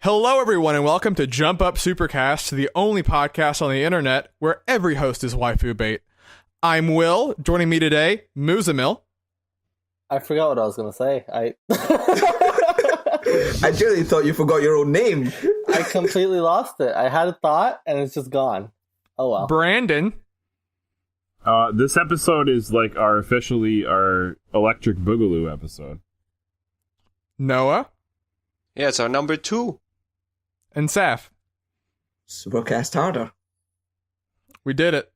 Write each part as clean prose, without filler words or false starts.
Hello, everyone, and welcome to Jump Up Supercast, the only podcast on the internet where every host is waifu bait. I'm Will. Joining me today, Muzamil. I forgot what I was going to say. I genuinely thought you forgot your own name. I completely lost it. I had a thought, and it's just gone. Oh, well. Brandon. This episode is like our Electric Boogaloo episode. Noah. Yeah, it's our number 2. And Saf. Supercast harder. We did it.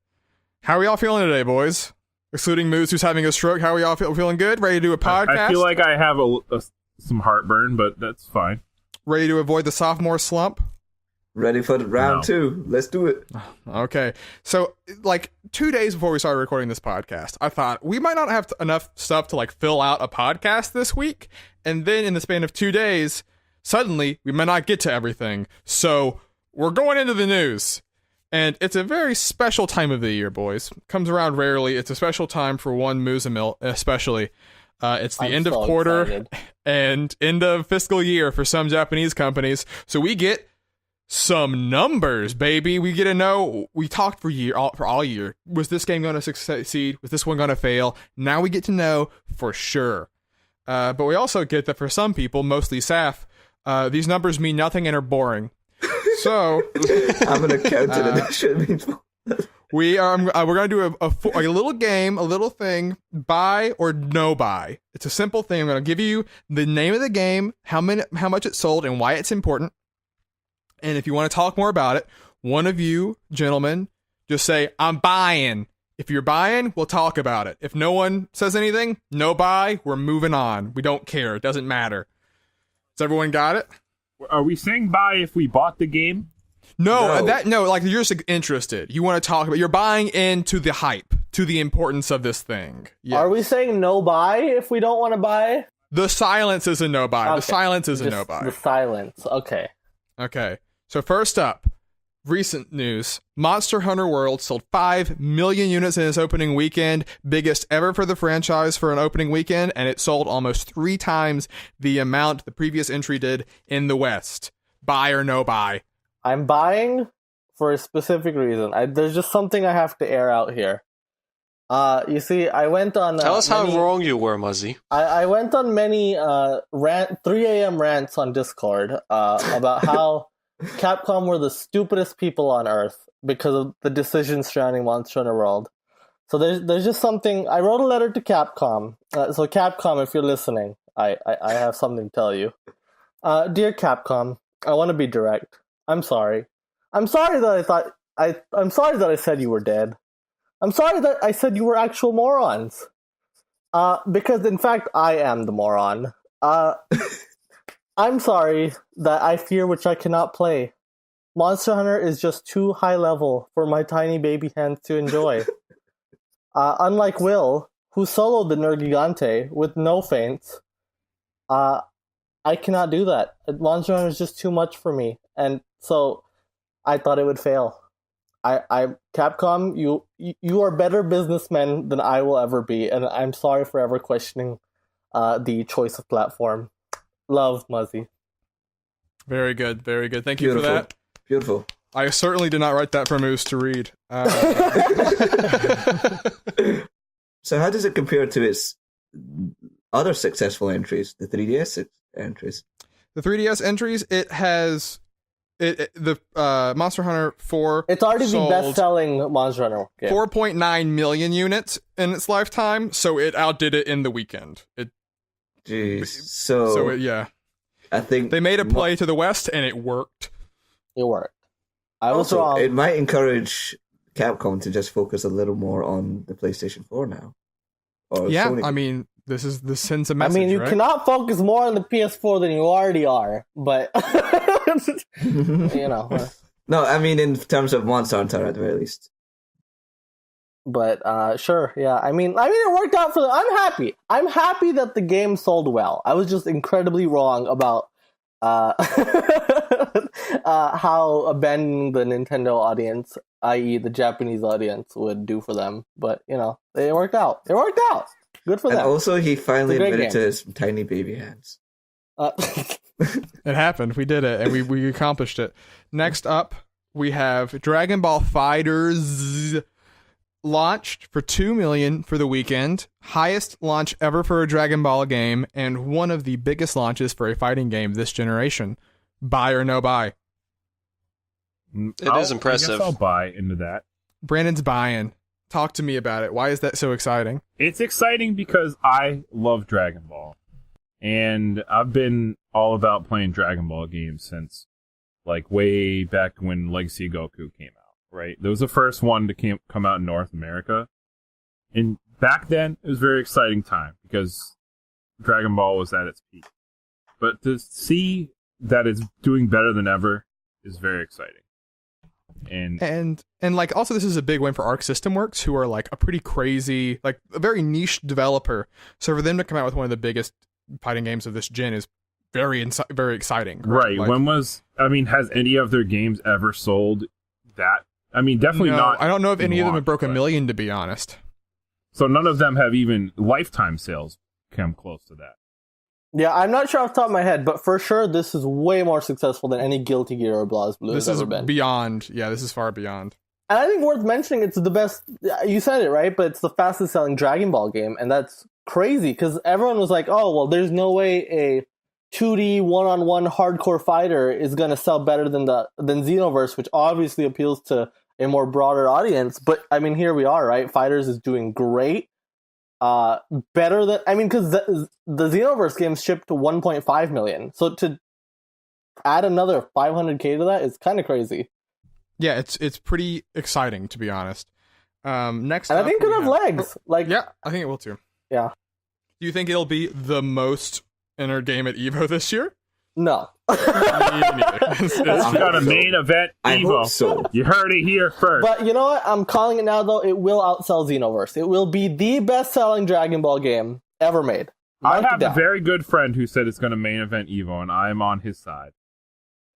How are we all feeling today, boys? Excluding Moose, who's having a stroke. How are we all feeling good? Ready to do a podcast? I feel like I have some heartburn, but that's fine. Ready to avoid the sophomore slump? Ready for round 2. Let's do it. Okay. So, 2 days before we started recording this podcast, I thought we might not have enough stuff to, fill out a podcast this week. And then in the span of 2 days, suddenly, we might not get to everything. So, we're going into the news. And it's a very special time of the year, boys. Comes around rarely. It's a special time for one Muzamil, especially. It's the end of quarter and end of fiscal year for some Japanese companies. So we get some numbers, baby. We get to know. We talked for all year. Was this game going to succeed? Was this one going to fail? Now we get to know for sure. But we also get that for some people, mostly Saf, these numbers mean nothing and are boring. So I'm gonna counter it. We're gonna do a little game, a little thing, buy or no buy. It's a simple thing. I'm gonna give you the name of the game, how much it sold, and why it's important. And if you want to talk more about it, one of you gentlemen just say, "I'm buying." If you're buying, we'll talk about it. If no one says anything, no buy. We're moving on. We don't care. It doesn't matter. Has everyone got it? Are we saying buy if we bought the game? No. You're just interested. You want to talk about. You're buying into the hype, to the importance of this thing. Yes. Are we saying no buy if we don't want to buy? The silence is a no buy. Okay. The silence is a no buy. The silence. Okay. Okay. So first up, recent news: Monster Hunter World sold 5 million units in its opening weekend, biggest ever for the franchise for an opening weekend, and it sold almost 3 times the amount the previous entry did in the West. Buy or no buy? I'm buying for a specific reason. There's just something I have to air out here. You see, I went on... Tell us how wrong you were, Muzzy. I went on many 3 a.m. rants on Discord about how Capcom were the stupidest people on Earth because of the decisions surrounding Monster Hunter World. So there's just something... I wrote a letter to Capcom. So Capcom, if you're listening, I have something to tell you. Dear Capcom, I want to be direct. I'm sorry. I'm sorry that I'm sorry that I said you were dead. I'm sorry that I said you were actual morons. Because in fact, I am the moron. I'm sorry that I fear which I cannot play. Monster Hunter is just too high level for my tiny baby hands to enjoy. Unlike Will, who soloed the Nergigante with no feints, I cannot do that. Monster Hunter is just too much for me, and so I thought it would fail. Capcom, you are better businessmen than I will ever be, and I'm sorry for ever questioning the choice of platform. Love, Muzzy. Very good, very good. Thank you for that. Beautiful. I certainly did not write that for Moose to read. So how does it compare to its other successful entries, the 3DS entries? The 3DS entries, it has... the Monster Hunter 4 it's already the best-selling Monster Hunter game. 4.9 million units in its lifetime, so it outdid it in the weekend. Jeez. Yeah. I think they made a play to the West, and it worked. It worked. I was wrong. It might encourage Capcom to just focus a little more on the PlayStation 4 now. Sony. I mean, this sends a message, you right? cannot focus more on the PS4 than you already are, but... you know. No, I mean in terms of Monster Hunter at the very least. But sure, yeah. I mean, it worked out for them. I'm happy. I'm happy that the game sold well. I was just incredibly wrong about how abandoning the Nintendo audience, i.e., the Japanese audience, would do for them. But you know, it worked out. It worked out. Good for them. And also, he finally admitted to his tiny baby hands. It happened. We did it, and we accomplished it. Next up, we have Dragon Ball FighterZ launched for 2 million for the weekend. Highest launch ever for a Dragon Ball game, and one of the biggest launches for a fighting game this generation. Buy or no buy? It is impressive. I guess I'll buy into that. Brandon's buying. Talk to me about it. Why is that so exciting? It's exciting because I love Dragon Ball. And I've been all about playing Dragon Ball games since, like, way back when Legacy of Goku came out, right? That was the first one to come out in North America. And back then, it was a very exciting time because Dragon Ball was at its peak. But to see that it's doing better than ever is very exciting. And like, also, this is a big win for Arc System Works, who are like a pretty crazy, like a very niche developer. So for them to come out with one of the biggest fighting games of this gen is very exciting. Right. Like, has any of their games ever sold that? I mean, definitely not. I don't know if any of them have broke but- 1 million, to be honest. So none of them have even lifetime sales come close to that. Yeah, I'm not sure off the top of my head, but for sure this is way more successful than any Guilty Gear or BlazBlue This has is ever been. beyond. Yeah, this is far beyond. And I think worth mentioning, it's the best. You said it right, but it's the fastest selling Dragon Ball game, and that's crazy because everyone was like, "Oh, well, there's no way a 2D one-on-one hardcore fighter is going to sell better than Xenoverse," which obviously appeals to a more broader audience. But I mean, here we are, right? FighterZ is doing great. Better than because the Xenoverse games shipped to 1.5 million. So to add another 500K to that is kind of crazy. Yeah, it's pretty exciting, to be honest. Next, And I up, think it we could have legs. Like, Yeah, I think it will too. Yeah. Do you think it'll be the most entered game at Evo this year? no. Me neither. It's got a main event I Evo. hope so. You heard it here first. But you know what? I'm calling it now, though. It will outsell Xenoverse. It will be the best-selling Dragon Ball game ever made. I Mark it have a down. very good friend who said it's going to main event Evo, and I'm on his side.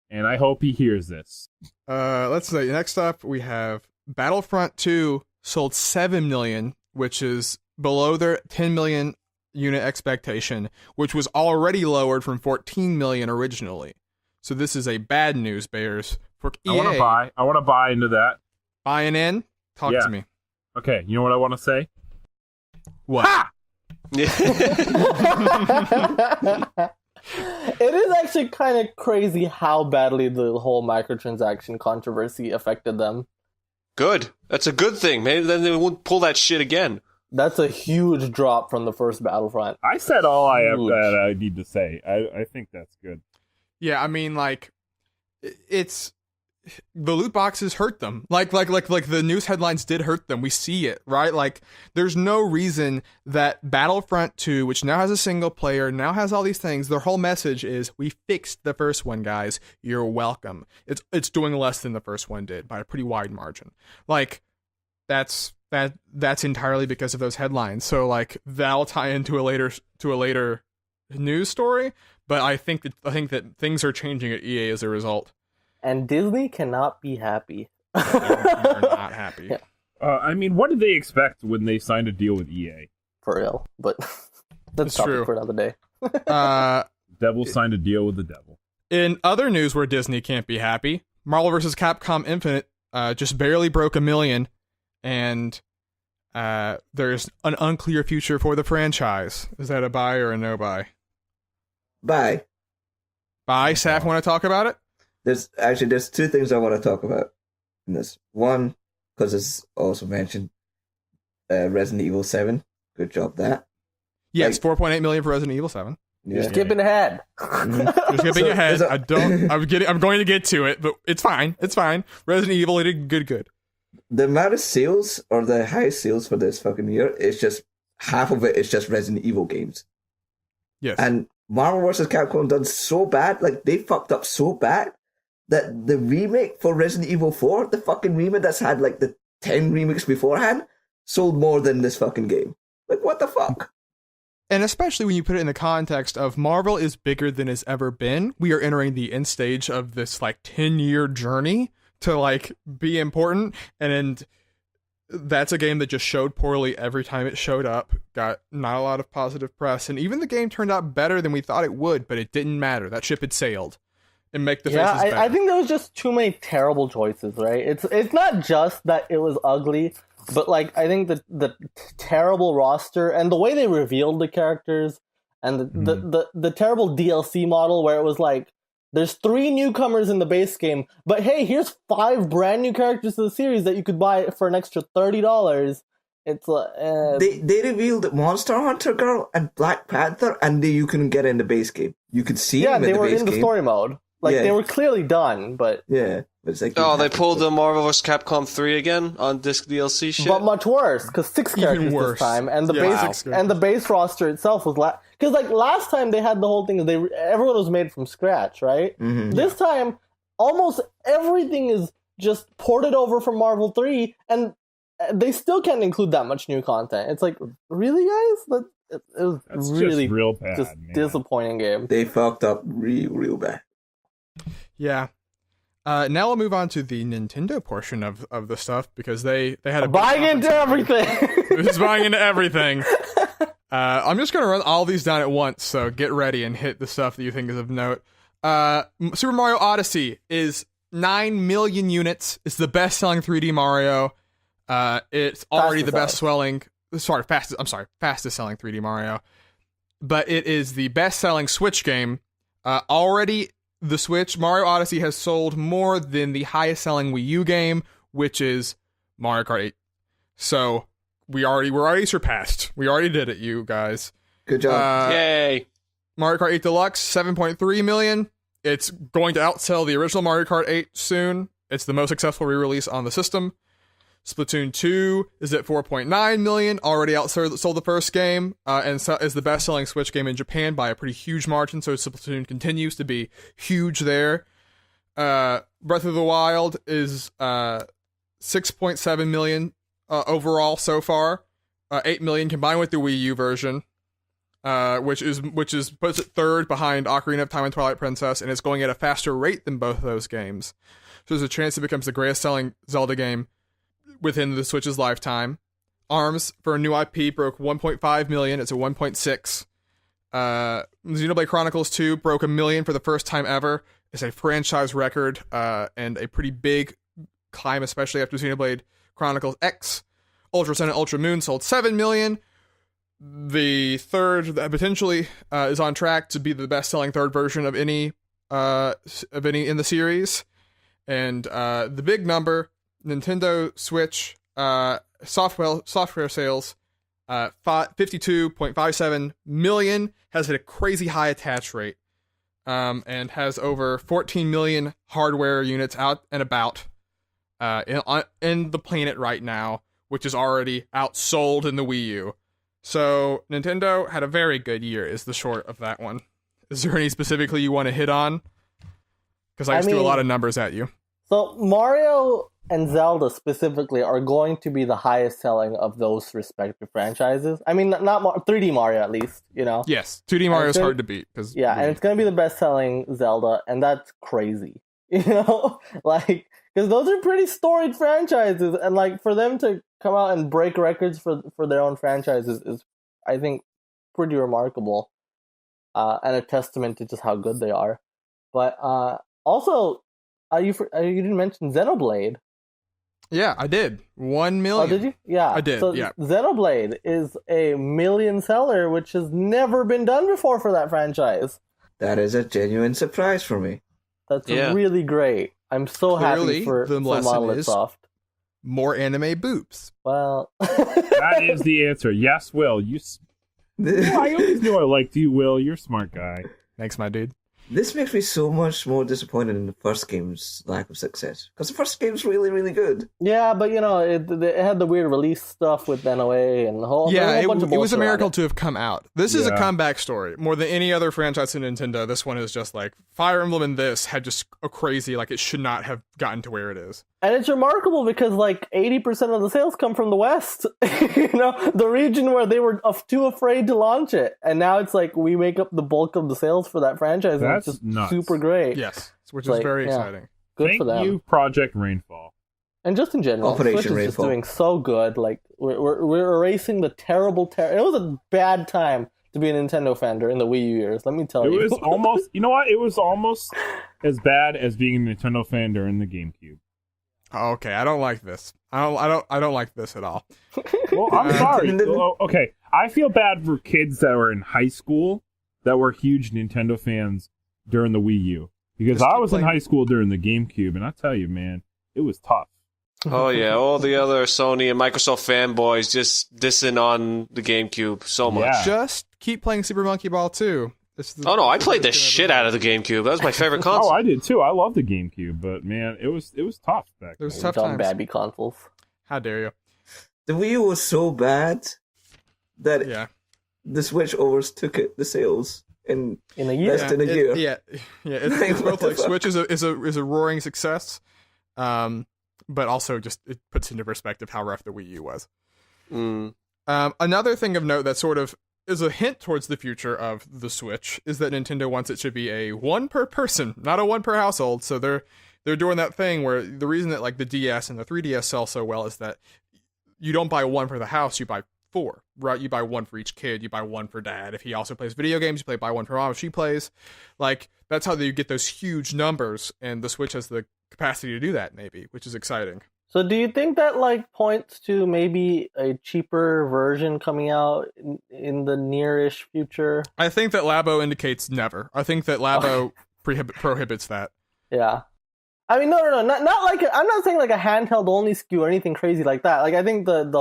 And I hope he hears this. Let's see. Next up, we have Battlefront 2 sold 7 million, which is below their 10 million unit expectation, which was already lowered from 14 million originally. So this is a bad news bears for EA. I want to buy into that. Buying in? Talk Yeah. to me. Okay, you know what I want to say? What? Ha! It is actually kind of crazy how badly the whole microtransaction controversy affected them. Good. That's a good thing. Maybe then they won't pull that shit again. That's a huge drop from the first Battlefront. I said all I have Huge. that I need to say. I think that's good. Yeah, I mean, like, it's the loot boxes hurt them. Like the news headlines did hurt them. We see it, right? Like, there's no reason that Battlefront 2, which now has a single player, now has all these things, their whole message is, we fixed the first one, guys. You're welcome. It's doing less than the first one did by a pretty wide margin. Like, that's entirely because of those headlines. So, like, that'll tie into a later news story. But I think that things are changing at EA as a result. And Disney cannot be happy. They're not happy. Yeah. I mean, what did they expect when they signed a deal with EA? For real. But that's It's topic true. for another day. Devil signed a deal with the devil. In other news where Disney can't be happy, Marvel vs. Capcom Infinite just barely broke 1 million, and there's an unclear future for the franchise. Is that a buy or a no buy? Bye. Buy. Saf, want to talk about it? There's two things I want to talk about in this. One, because it's also mentioned Resident Evil 7. Good job that. Yes, 4.8 million for Resident Evil 7. You're Yeah. skipping ahead. You're skipping So, ahead. there's I'm going to get to it, but it's fine. It's fine. Resident Evil, it did good. The amount of sales, or the highest sales for this fucking year, is just half of it is just Resident Evil games. Yes. And Marvel vs. Capcom done so bad, like they fucked up so bad that the remake for Resident Evil 4, the fucking remake that's had like the 10 remakes beforehand, sold more than this fucking game. Like, what the fuck? And especially when you put it in the context of Marvel is bigger than it's ever been. We are entering the end stage of this like 10-year journey to like be important. And that's a game that just showed poorly every time it showed up, got not a lot of positive press, and even the game turned out better than we thought it would, but it didn't matter. That ship had sailed. And make the faces better. I think there was just too many terrible choices, right? It's not just that it was ugly, but like I think the terrible roster and the way they revealed the characters and the terrible DLC model where it was like there's 3 newcomers in the base game, but hey, here's 5 brand new characters to the series that you could buy for an extra $30. It's they revealed Monster Hunter Girl and Black Panther, and you couldn't get in the base game. You could see them in the base game. Yeah, they were in the story mode. Like, they were clearly done, but... Yeah. It's like they pulled the Marvel vs. Capcom 3 again on disc DLC shit? But much worse, because 6 characters this time, and the base roster itself was... Because, like, last time they had the whole thing, everyone was made from scratch, right? Mm-hmm. This time, almost everything is just ported over from Marvel 3, and they still can't include that much new content. It's like, really, guys? It was That's really just real bad, just disappointing game. They fucked up real bad. Yeah. Now we'll move on to the Nintendo portion of the stuff, because they had a buying into everything. Just buying into everything. I'm just gonna run all these down at once, so get ready and hit the stuff that you think is of note. Super Mario Odyssey is 9 million units. It's the best-selling 3D Mario. It's already the best-selling. Fastest-selling 3D Mario. But it is the best-selling Switch game. Already. The Switch, Mario Odyssey, has sold more than the highest-selling Wii U game, which is Mario Kart 8. So we're already surpassed. We already did it, you guys. Good job! Yay! Mario Kart 8 Deluxe, 7.3 million. It's going to outsell the original Mario Kart 8 soon. It's the most successful re-release on the system. Splatoon 2 is at 4.9 million, already outsold the first game, and is the best-selling Switch game in Japan by a pretty huge margin, so Splatoon continues to be huge there. Breath of the Wild is 6.7 million overall so far, 8 million combined with the Wii U version, which puts it third behind Ocarina of Time and Twilight Princess, and it's going at a faster rate than both of those games. So there's a chance it becomes the greatest-selling Zelda game within the Switch's lifetime. ARMS for a new IP broke 1.5 million. It's at 1.6. Xenoblade Chronicles 2 broke 1 million for the first time ever. It's a franchise record and a pretty big climb, especially after Xenoblade Chronicles X. Ultra Sun and Ultra Moon sold 7 million. The third that potentially is on track to be the best-selling third version of any in the series. And the big number, Nintendo Switch software sales, 52.57 million, has hit a crazy high attach rate, and has over 14 million hardware units out and about in the planet right now, which is already outsold in the Wii U. So Nintendo had a very good year, is the short of that one. Is there any specifically you want to hit on? Because I just threw a lot of numbers at you. So Mario and Zelda specifically are going to be the highest selling of those respective franchises. I mean, not 3D Mario at least, you know? Yes, 2D Mario is hard to beat. And it's going to be the best selling Zelda, and that's crazy. You know? Like, because those are pretty storied franchises, and like for them to come out and break records for their own franchises is, I think, pretty remarkable, and a testament to just how good they are. But also, you didn't mention Xenoblade. Yeah, I did. 1 million. Oh, did you? Yeah, I did. So yeah. Xenoblade is a million seller, which has never been done before for that franchise. That is a genuine surprise for me. That's really great. I'm so Clearly, happy for Monolith Soft. More anime boobs. Well, that is the answer. Yes, Will. I always knew I liked you, Will. You're a smart guy. Thanks, my dude. This makes me so much more disappointed in the first game's lack of success. Because the first game's really, really good. Yeah, but you know, it had the weird release stuff with NOA and the whole bunch of it was a miracle to have come out. This is a comeback story. More than any other franchise in Nintendo, this one is just like, Fire Emblem and this had just a crazy, like, it should not have gotten to where it is. And it's remarkable because like 80% of the sales come from the West, you know, the region where they were too afraid to launch it. And now it's like we make up the bulk of the sales for that franchise. That's and it's just nuts. super great. Yes, which is very exciting. Good for them. Thank you, Project Rainfall. And just in general, Operation Switch is just Rainfall. doing so good. Like we're erasing the terrible. It was a bad time to be a Nintendo fan during the Wii U years. Let me tell It you. was almost, you know what? It was almost as bad as being a Nintendo fan during the GameCube. Okay, I don't like this. I don't like this at all. Well, I'm sorry. Okay, I feel bad for kids that were in high school that were huge Nintendo fans during the Wii U. Because Just I keep was in playing. high school during the GameCube, and I tell you, man, it was tough. Oh yeah, all the other Sony and Microsoft fanboys just dissing on the GameCube so much. Yeah. Just keep playing Super Monkey Ball 2. Oh no, I played the shit out of the GameCube. That was my favorite console. Oh, I did too. I love the GameCube, but man, it was tough back It was then. tough Dumb times. babby consoles. How dare you? The Wii U was so bad that Yeah. the Switch overtook it, the sales, in In a year. less than a year. Yeah. It's Like, both what the like fuck? Switch is a roaring success, but also just it puts into perspective how rough the Wii U was. Mm. Another thing of note that sort of is a hint towards the future of the Switch is that Nintendo wants it to be a one per person, not a one per household. So they're doing that thing where the reason that like the DS and the 3DS sell so well is that you don't buy one for the house, you buy 4, right? You buy one for each kid, you buy one for dad. If he also plays video games, you buy one for mom if she plays. Like, that's how you get those huge numbers, and the Switch has the capacity to do that, maybe, which is exciting. So do you think that like points to maybe a cheaper version coming out in the nearish future? I think that Labo indicates never. I think that Labo prohibits that. Yeah. I mean, no, not like I'm not saying like a handheld only SKU or anything crazy like that. Like I think the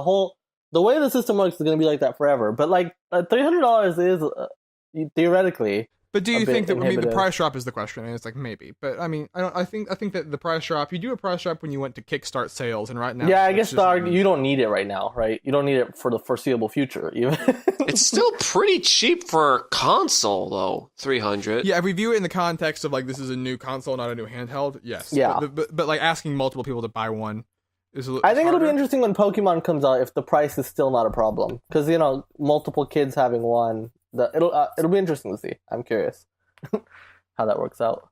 way the system works is going to be like that forever. But like $300 is theoretically. But do you a bit think that, I mean, the inhibitive. price drop is the question, and it's like maybe. But I mean, I think that the price drop, you do a price drop when you went to kickstart sales, and right now, Yeah, I it's guess just- you don't need it right now, right? You don't need it for the foreseeable future, even. It's still pretty cheap for a console, though. $300. Yeah, if we view it in the context of like this is a new console, not a new handheld, yes. Yeah. But like asking multiple people to buy one is a little. I think it'll be harder. interesting when Pokemon comes out if the price is still not a problem, because multiple kids having one. It'll be interesting to see. I'm curious how that works out.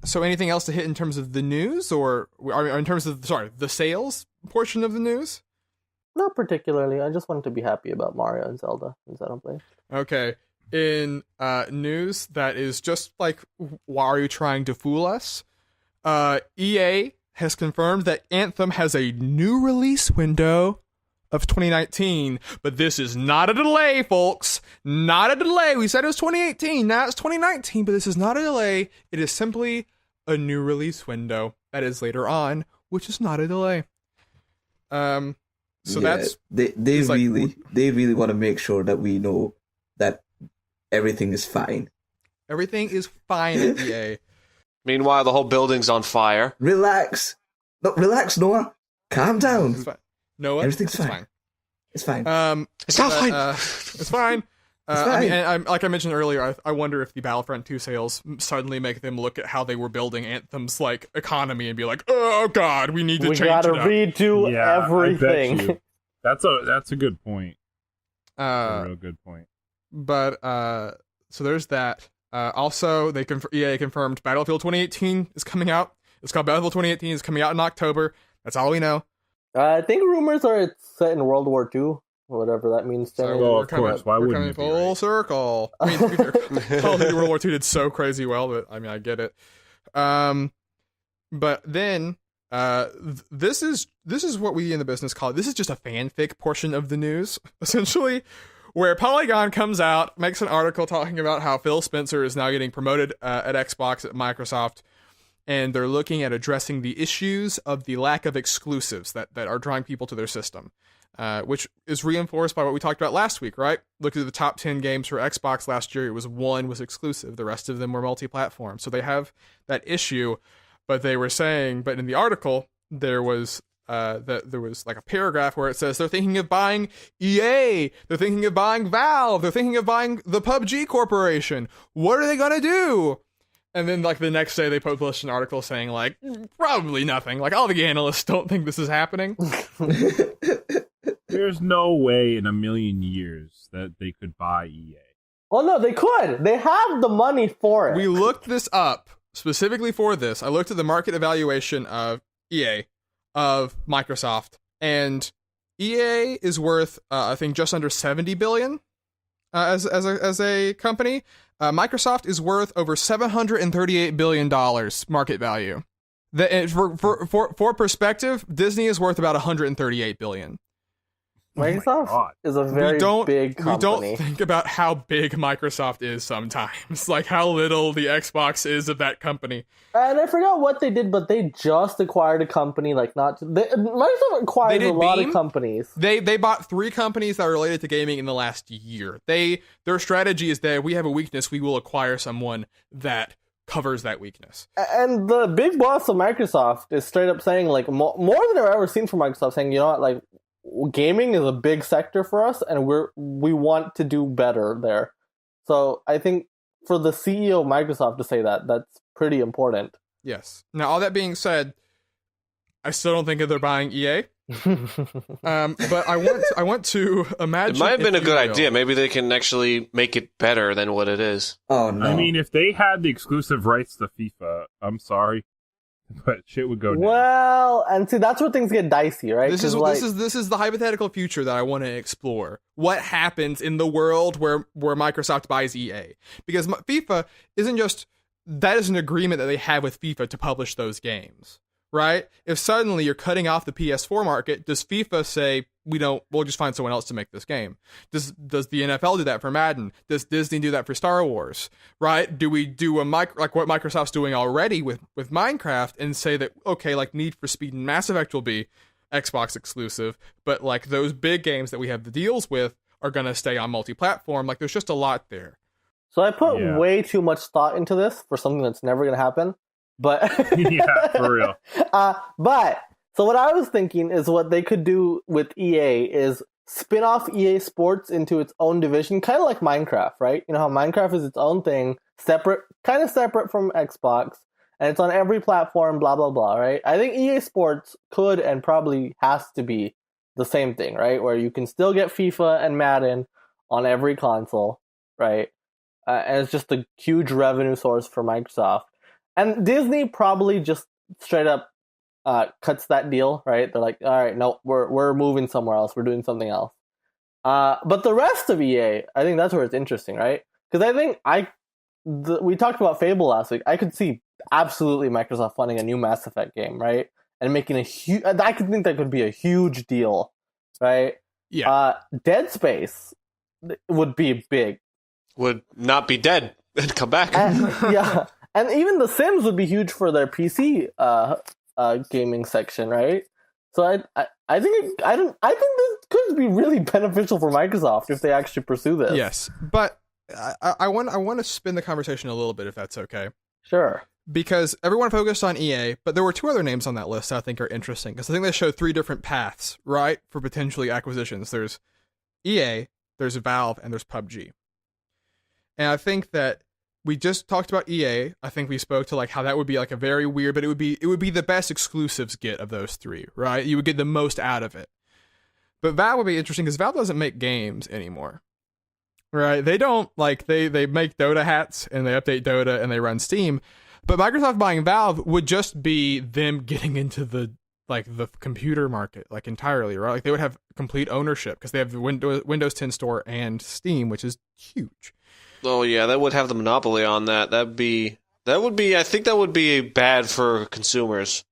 So anything else to hit in terms of the news, or in terms of the sales portion of the news? Not particularly. I just wanted to be happy about Mario and Zelda in Xenoblade. Okay. In news that is just like, why are you trying to fool us? EA has confirmed that Anthem has a new release window of 2019, but this is not a delay, folks. Not a delay. We said it was 2018, now it's 2019, but this is not a delay. It is simply a new release window that is later on, which is not a delay. So Yeah, that's they it's like- really want to make sure that we know that everything is fine. everything is fine at EA. Meanwhile, the whole building's on fire. Relax. No, relax, Noah. Calm down. It's fine. Noah, Everything's it's fine. It's fine. It's not fine. It's fine. It's I mean, fine. and like I mentioned earlier, I wonder if the Battlefront 2 sales suddenly make them look at how they were building Anthem's like economy and be like, "Oh God, we need to We change gotta it up." redo Yeah, everything. I bet you. That's a good point. A Uh, real good point. but so there's that. Also, EA confirmed Battlefield 2018 is coming out. It's called Battlefield 2018. It's coming out in October. That's all we know. I think rumors are it's set in World War II, whatever that means. To So me. Well, we're of course. Why we're wouldn't coming it be, full right? circle? I mean, to be fair, Call of Duty World War II did so crazy well, but I mean, I get it. But then this is what we in the business call, this is just a fanfic portion of the news, essentially, where Polygon comes out, makes an article talking about how Phil Spencer is now getting promoted at Xbox at Microsoft, and they're looking at addressing the issues of the lack of exclusives that are drawing people to their system, which is reinforced by what we talked about last week, right? Look at the top 10 games for Xbox last year. It was one was exclusive. The rest of them were multi-platform. So they have that issue, but they were saying, but in the article, there was like a paragraph where it says they're thinking of buying EA, they're thinking of buying Valve, they're thinking of buying the PUBG Corporation. What are they gonna do? And then like the next day they published an article saying like probably nothing. Like all the analysts don't think this is happening. There's no way in a million years that they could buy E EA. Oh no, they could. They have the money for it. We looked this up specifically for this. I looked at the market evaluation of EA of Microsoft, and EA is worth I think just under 70 billion as a company. Microsoft is worth over $738 billion market value. For perspective, Disney is worth about 138 billion. Microsoft is a very big company. We don't think about how big Microsoft is sometimes, like how little the Xbox is of that company. And I forgot what they did, but they just acquired a company. Microsoft acquired a lot of companies. They bought 3 companies that are related to gaming in the last year. Their strategy is that we have a weakness, we will acquire someone that covers that weakness. And the big boss of Microsoft is straight up saying, like, more than I've ever seen from Microsoft, saying, you know what, like, gaming is a big sector for us, and we want to do better there. So I think for the CEO of Microsoft to say that, that's pretty important. Yes. Now, all that being said, I still don't think that they're buying EA. But I want to imagine it might have been a good idea. Maybe they can actually make it better than what it is. Oh no! I mean, if they had the exclusive rights to FIFA, I'm sorry, but shit would go down. Well, and see, that's where things get dicey, right? This is the hypothetical future that I want to explore. What happens in the world where Microsoft buys EA? Because FIFA isn't just that is an agreement that they have with FIFA to publish those games, right? If suddenly you're cutting off the PS4 market, does FIFA say we'll just find someone else to make this game? Does the NFL do that for Madden? Does Disney do that for Star Wars? Right? Do we do like what Microsoft's doing already with Minecraft and say that, okay, like Need for Speed and Mass Effect will be Xbox exclusive, but like those big games that we have the deals with are going to stay on multi-platform? Like there's just a lot there. So I put way too much thought into this for something that's never going to happen. But yeah, for real. So what I was thinking is what they could do with EA is spin off EA Sports into its own division, kind of like Minecraft, right? You know how Minecraft is its own thing, kind of separate from Xbox, and it's on every platform, blah, blah, blah, right? I think EA Sports could and probably has to be the same thing, right? Where you can still get FIFA and Madden on every console, right? And it's just a huge revenue source for Microsoft. And Disney probably just straight up cuts that deal, right? They're like, all right, no, we're moving somewhere else. We're doing something else. But the rest of EA, I think that's where it's interesting, right? Because I think we talked about Fable last week. I could see absolutely Microsoft funding a new Mass Effect game, right? And making a huge... I could think that could be a huge deal, right? Yeah. Dead Space would be big. Would not be dead and come back. Yeah. And even The Sims would be huge for their PC gaming section, right? So I think this could be really beneficial for Microsoft if they actually pursue this. Yes, but I want to spin the conversation a little bit, if that's okay. Sure. Because everyone focused on EA, but there were 2 other names on that list that I think are interesting, because I think they show 3 different paths, right, for potentially acquisitions. There's EA, there's Valve, and there's PUBG. And I think that we just talked about EA. I think we spoke to like how that would be like a very weird, but it would be the best exclusives get of those 3, right? You would get the most out of it. But Valve would be interesting because Valve doesn't make games anymore, right? They don't they make Dota hats and they update Dota and they run Steam. But Microsoft buying Valve would just be them getting into the computer market like entirely, right? Like they would have complete ownership because they have the Windows 10 store and Steam, which is huge. Oh yeah, that would have the monopoly on that. I think that would be bad for consumers.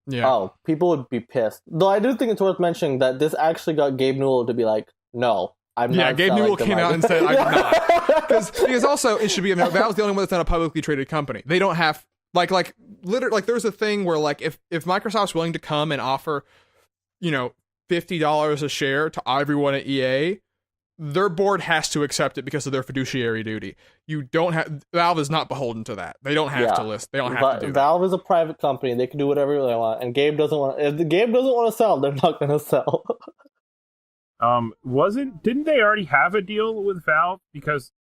Yeah. Oh, people would be pissed. Though I do think it's worth mentioning that this actually got Gabe Newell to be like, no, I'm not. Yeah, Gabe Newell came out and said, I'm not. Because also, it should be, Valve's the only one that's not a publicly traded company. They don't have, literally, there's a thing where, like, if Microsoft's willing to come and offer, $50 a share to everyone at EA, their board has to accept it because of their fiduciary duty. Valve is not beholden to that. They don't have to list. They don't have to do Valve that. is a private company. They can do whatever they want. And Gabe doesn't want. If Gabe doesn't want to sell, they're not going to sell. Didn't they already have a deal with Valve? Because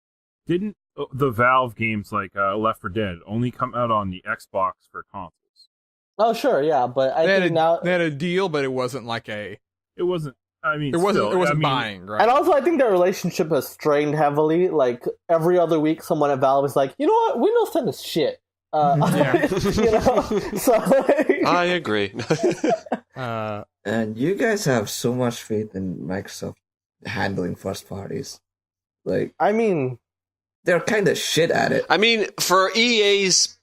didn't the Valve games like Left 4 Dead only come out on the Xbox for consoles? Oh sure, yeah, but they had a deal, but it wasn't like a. It wasn't. I mean, it wasn't buying, right? And also, I think their relationship has strained heavily. Like every other week, someone at Valve is like, you know what, Windows 10 is shit. Yeah. So I agree. And you guys have so much faith in Microsoft handling first parties. Like, I mean, they're kind of shit at it. I mean, for EA's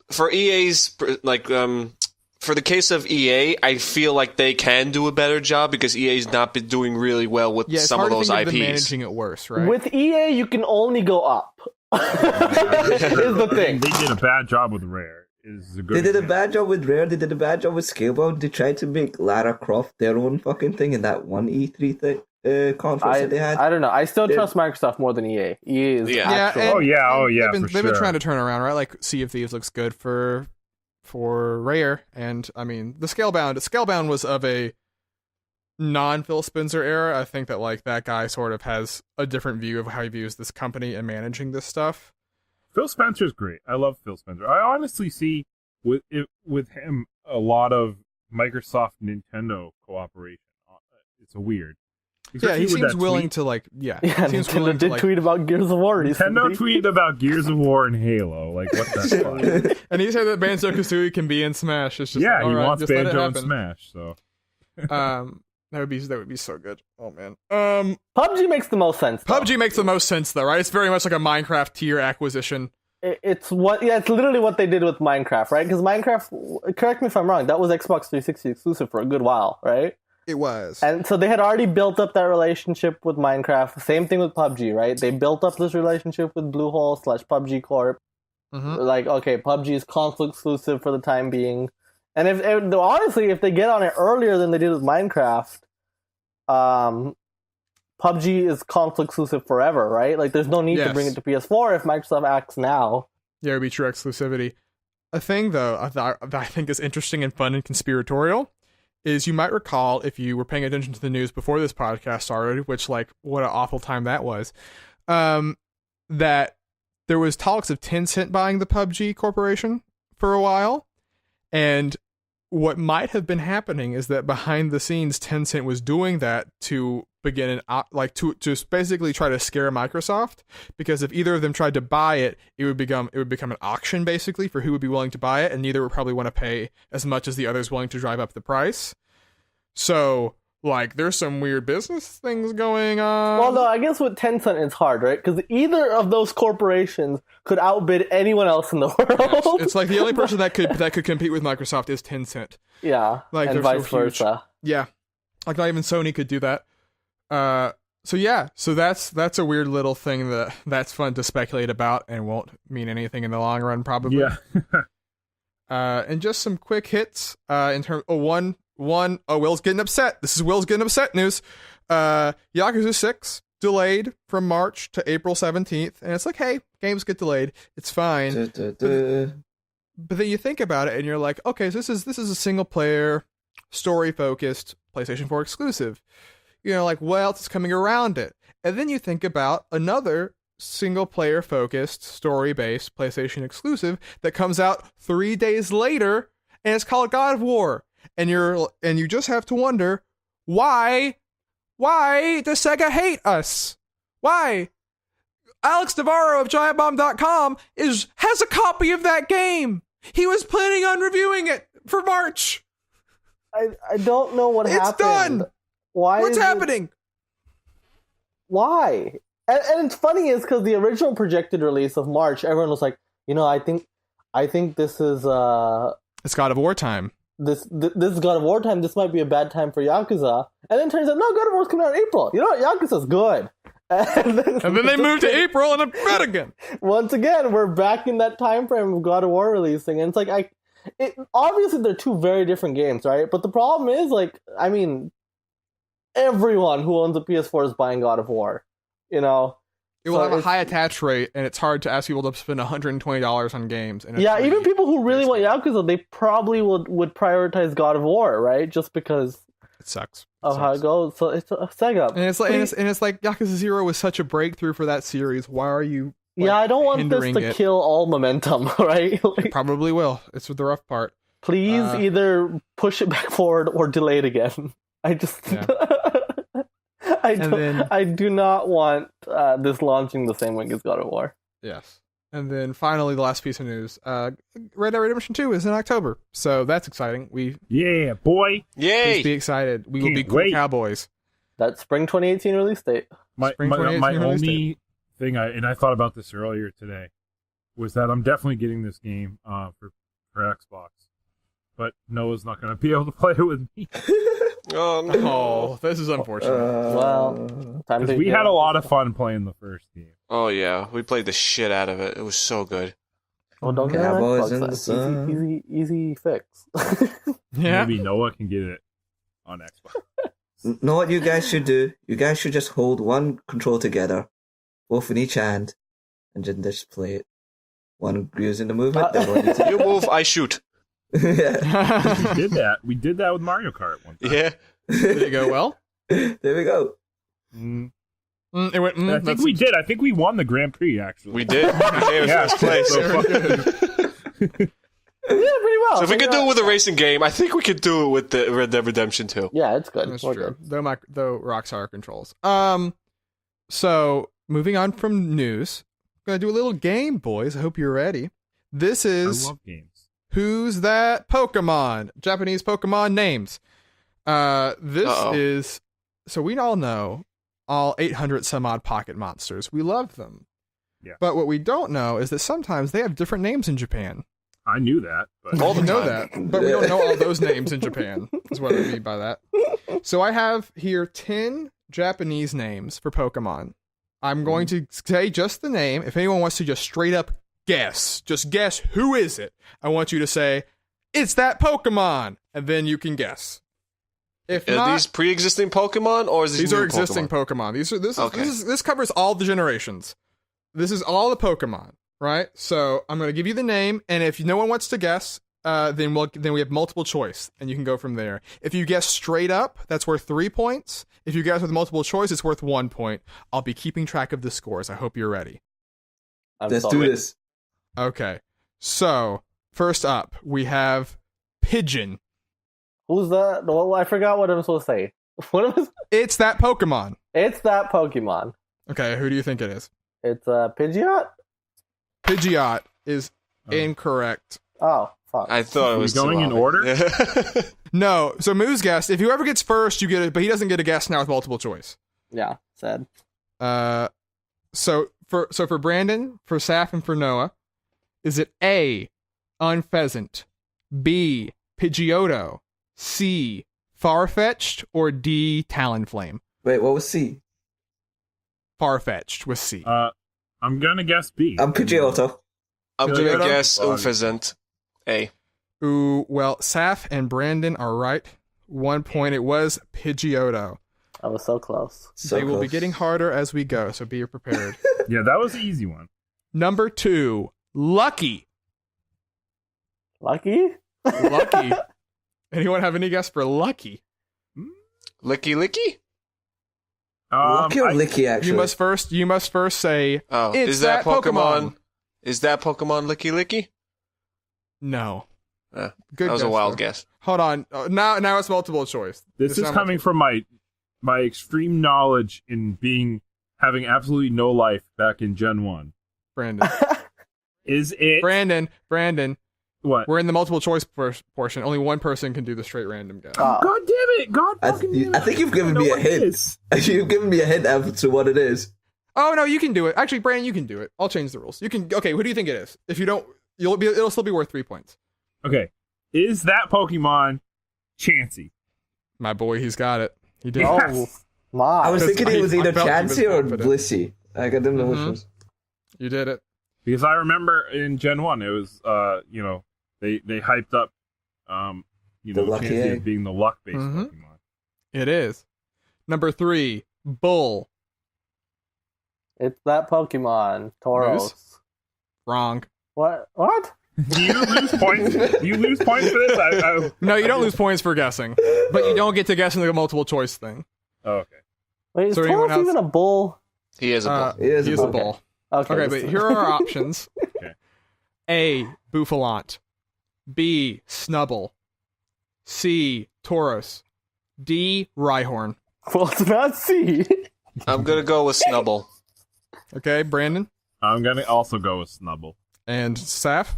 like for the case of EA, I feel like they can do a better job because EA's not been doing really well with some of those IPs. Managing it worse, right? With EA, you can only go up. Is the thing. They did a bad job with Rare. They did a bad job with Rare. They did a bad job with Scalebound. They tried to make Lara Croft their own fucking thing in that one E3 thing. Conference that they had. I don't know. I still trust Microsoft more than EA. EA is actual. They've been trying to turn around, right? Like Sea of Thieves looks good for Rare, and I mean the Scalebound was of a non-Phil Spencer era. I think that like that guy sort of has a different view of how he views this company and managing this stuff. Phil Spencer's great. I love Phil Spencer. I honestly see with him a lot of Microsoft Nintendo cooperation. It's a weird. Yeah, he seems willing to like. Yeah, Nintendo did tweet about Gears of War recently. Nintendo tweeted about Gears of War and Halo. Like, what the fuck? And he said that Banjo-Kazooie can be in Smash. It's just yeah, like, he right, wants just let it Banjo in happen. Smash. So, that would be so good. Oh man. PUBG makes the most sense. Though. PUBG makes the most sense though, right? It's very much like a Minecraft tier acquisition. It's literally what they did with Minecraft, right? Because Minecraft, correct me if I'm wrong, that was Xbox 360 exclusive for a good while, right? It was. And so they had already built up that relationship with Minecraft. Same thing with PUBG, right? They built up this relationship with Bluehole / PUBG Corp. Mm-hmm. Like, okay, PUBG is console exclusive for the time being. And honestly, if they get on it earlier than they did with Minecraft, PUBG is console exclusive forever, right? Like, there's no need to bring it to PS4 if Microsoft acts now. Yeah, it would be true exclusivity. A thing, though, that I think is interesting and fun and conspiratorial is you might recall, if you were paying attention to the news before this podcast started, which, like, what an awful time that was, that there was talks of Tencent buying the PUBG corporation for a while, and what might have been happening is that behind the scenes, Tencent was doing that to begin to basically try to scare Microsoft, because if either of them tried to buy it, it would become an auction basically for who would be willing to buy it, and neither would probably want to pay as much as the other's willing to drive up the price. So, like, there's some weird business things going on. Well, no, I guess with Tencent it's hard, right? Because either of those corporations could outbid anyone else in the world. Yes. It's like the only person that could compete with Microsoft is Tencent. Yeah, like, and vice versa. Yeah, like not even Sony could do that. So that's a weird little thing that's fun to speculate about and won't mean anything in the long run, probably. Yeah. And just some quick hits. In terms, Will's getting upset. This is Will's getting upset news. Yakuza 6 delayed from March to April 17th, and it's like, hey, games get delayed. It's fine. But then you think about it, and you're like, okay, so this is a single player, story focused PlayStation 4 exclusive. You know, like, what else is coming around it? And then you think about another single-player focused, story-based PlayStation exclusive that comes out 3 days later, and it's called God of War. And you just have to wonder, why does Sega hate us? Why? Alex Navarro of GiantBomb.com has a copy of that game. He was planning on reviewing it for March. I don't know what happened. It's done. What's happening? Why? And it's funny is because the original projected release of March, everyone was like, I think this is it's God of War time. This is God of War time. This might be a bad time for Yakuza. And then it turns out, no, God of War's coming out in April. You know what? Yakuza's good. And then they moved to April and it's bad again. Once again, we're back in that time frame of God of War releasing, and it's like obviously they're two very different games, right? But the problem is, like, I mean, everyone who owns a PS4 is buying God of War. It will have a high attach rate, and it's hard to ask people to spend $120 on games. And yeah, even people who really want Yakuza, they probably would prioritize God of War, right? Just because it sucks of how it goes. So it's a Sega, and it's like Yakuza 0 was such a breakthrough for that series. Why are you? Yeah, I don't want this to kill all momentum, right? It probably will. It's the rough part. Please either push it back forward or delay it again. I just. Yeah. I do not want this launching the same week as God of War. Yes. And then finally, the last piece of news: Red Dead Redemption 2 is in October, so that's exciting. Yeah, boy. Yay! Please be excited. We will be Can't cool wait. cowboys. That spring 2018 release date. My Spring 2018 release only thing, I thought about this earlier today, was that I'm definitely getting this game for Xbox, but Noah's not going to be able to play it with me. Oh, no. Oh, this is unfortunate. Well, time Because to we had a lot of fun playing the first game. Oh, yeah. We played the shit out of it. It was so good. Well, don't get an Cowboys Xbox. in the That's sun. easy fix. Yeah. Maybe Noah can get it on Xbox. Know what you guys should do? You guys should just hold one control together, both in each hand, and just play it. One using the movement, the other one using You move, I shoot. yeah. We did that. We did that with Mario Kart one time. Yeah. Did it go well? There we go. Mm. It went. I think we did. I think we won the Grand Prix, actually. We did. We gave Yeah. first place. So Yeah, pretty well. So if we could do it with a racing game, I think we could do it with the Red Dead Redemption 2. Yeah, it's good. That's We're true. good. Though Rockstar controls. So moving on from news, gonna do a little game, boys. I hope you're ready. This I is love games. Who's That Pokemon? Japanese Pokemon names. This Uh-oh. is so we all know all 800 some odd pocket monsters. We love them. Yeah. But what we don't know is that sometimes they have different names in Japan. I knew that, but All the We know time. that, but we don't know all those names in Japan, is what I mean by that. So I have here 10 Japanese names for Pokemon. I'm going to say just the name. If anyone wants to just straight up guess, just guess who is it, I want you to say, it's that Pokemon, and then you can guess. If Are not, these pre-existing Pokemon, or is these these new are existing Pokemon? Pokemon. This covers all the generations. This is all the Pokemon, right? So I'm going to give you the name, and if no one wants to guess, then we have multiple choice, and you can go from there. If you guess straight up, that's worth 3 points. If you guess with multiple choice, it's worth 1 point. I'll be keeping track of the scores. I hope you're ready. Let's do this. Okay. So first up, we have Pigeon. Who's that? Well, I forgot what I'm supposed to say. What was? It's that Pokemon. It's that Pokemon. Okay, who do you think it is? It's Pidgeot. Pidgeot is incorrect. Oh, fuck. I thought it Are we was going in too order? obvious. No, so Moo's guessed. If whoever gets first, you get it, but he doesn't get a guess now with multiple choice. Yeah, sad. So for Brandon, for Saf, and for Noah, is it A, Unpheasant, B, Pidgeotto, C, Farfetch'd, or D, Talonflame? Wait, what was C? Farfetch'd with C. I'm gonna guess B. I'm Pidgeotto. I'm going Pidgeotto? to guess Unpheasant. A. Ooh, well, Saf and Brandon are right. 1 point. It was Pidgeotto. I was so close. So They will be close. getting harder as we go, so be prepared. Yeah, that was an easy one. Number 2, Lucky. Lucky? Lucky. Anyone have any guess for Lucky? Licky Licky? Lucky or I- Licky, actually? You must first say, Oh, It's is that that Pokemon. Pokemon? Is that Pokemon Licky Licky? no. Good Good that was a guess, wild though. guess. Hold on. Now it's multiple choice. This It's is not coming from my extreme knowledge in having absolutely no life back in Gen 1. Brandon. Is it Brandon. what? We're in the multiple choice portion. Only one person can do the straight random guess. Oh, God damn it! God I, fucking damn it! I think you've given know me a what it hint. is. You've given me a hint as to what it is. Oh no, you can do it. Actually, Brandon, you can do it. I'll change the rules. You can. Okay, who do you think it is? If you don't, it'll still be worth 3 points. Okay, is that Pokemon Chansey? My boy, he's got it. He did. oh Yes. my. I was Because thinking it was I either felt he was Chansey or confident. Blissey. I didn't know which Mhm. was. You did it. Because I remember in Gen 1, it was they hyped up The lucky Chansey as egg. being the luck-based Mhm. Pokemon. It is. Number 3, Bull. It's that Pokemon. Tauros. Moose? Wrong. What? Do you lose points? Do you lose points for this? No, you don't lose points for guessing, but you don't get to guess in the multiple choice thing. Oh, okay. Wait, is So anyone Tauros else- even a bull? He is a bull. He is a a bull. bull. Okay, Okay, but here are our options. Okay. A, Buffalant. B, Snubble. C, Tauros. D, Rhyhorn. Well, it's not C. I'm going to go with Snubble. Okay, Brandon? I'm gonna also go with Snubble. And Saf?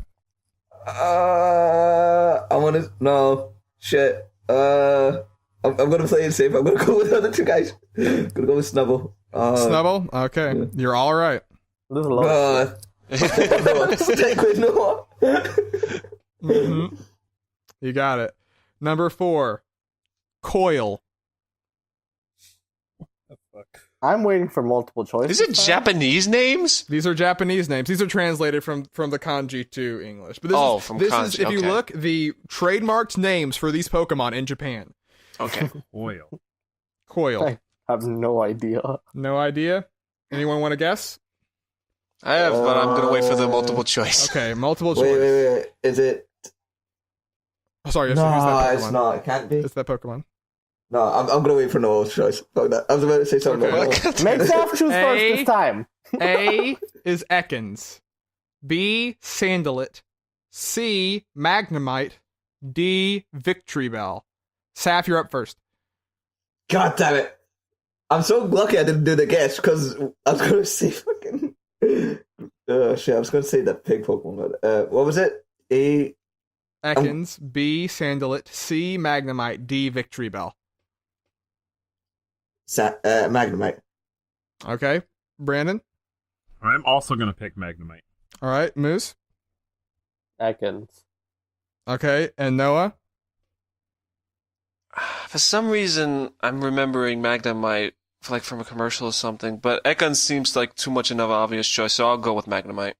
I want to. No. Shit. I'm gonna play it safe. I'm gonna go with the other two guys. I'm gonna go with Snubble. Snubble? Okay. Yeah. You're all right. This is low. Stick with Noah. Mm-hmm. You got it. Number 4. Coil. I'm waiting for multiple choice. Is it Japanese names? These are Japanese names. These are translated from the kanji to English. But this from this kanji. is, if you okay. look, the trademarked names for these Pokemon in Japan. Okay. Oil. Coil. I have no idea. No idea? Anyone want to guess? I have, but I'm gonna wait for the multiple choice. Okay, multiple choice. Wait. Is it? Oh, sorry, No, who's that Pokemon? it's not. It can't be. It's that Pokemon. No, I'm gonna wait for Noah's choice. Fuck that. I was about to say something. Okay. about Noah. Make Saf choose first this time. A is Ekans. B, Sandalite. C, Magnemite. D, Victory Bell. Saf, you're up first. God damn it! I'm so lucky I didn't do the guess because I was gonna say fucking. Shit! I was gonna say that pig Pokemon. What was it? A. Ekans. B, Sandalite. C, Magnemite. D, Victory Bell. Magnemite. Okay. Brandon? I'm also gonna pick Magnemite. All right. Moose? Ekans. Okay. And Noah? For some reason, I'm remembering Magnemite from a commercial or something, but Ekans seems like too much of an obvious choice, so I'll go with Magnemite.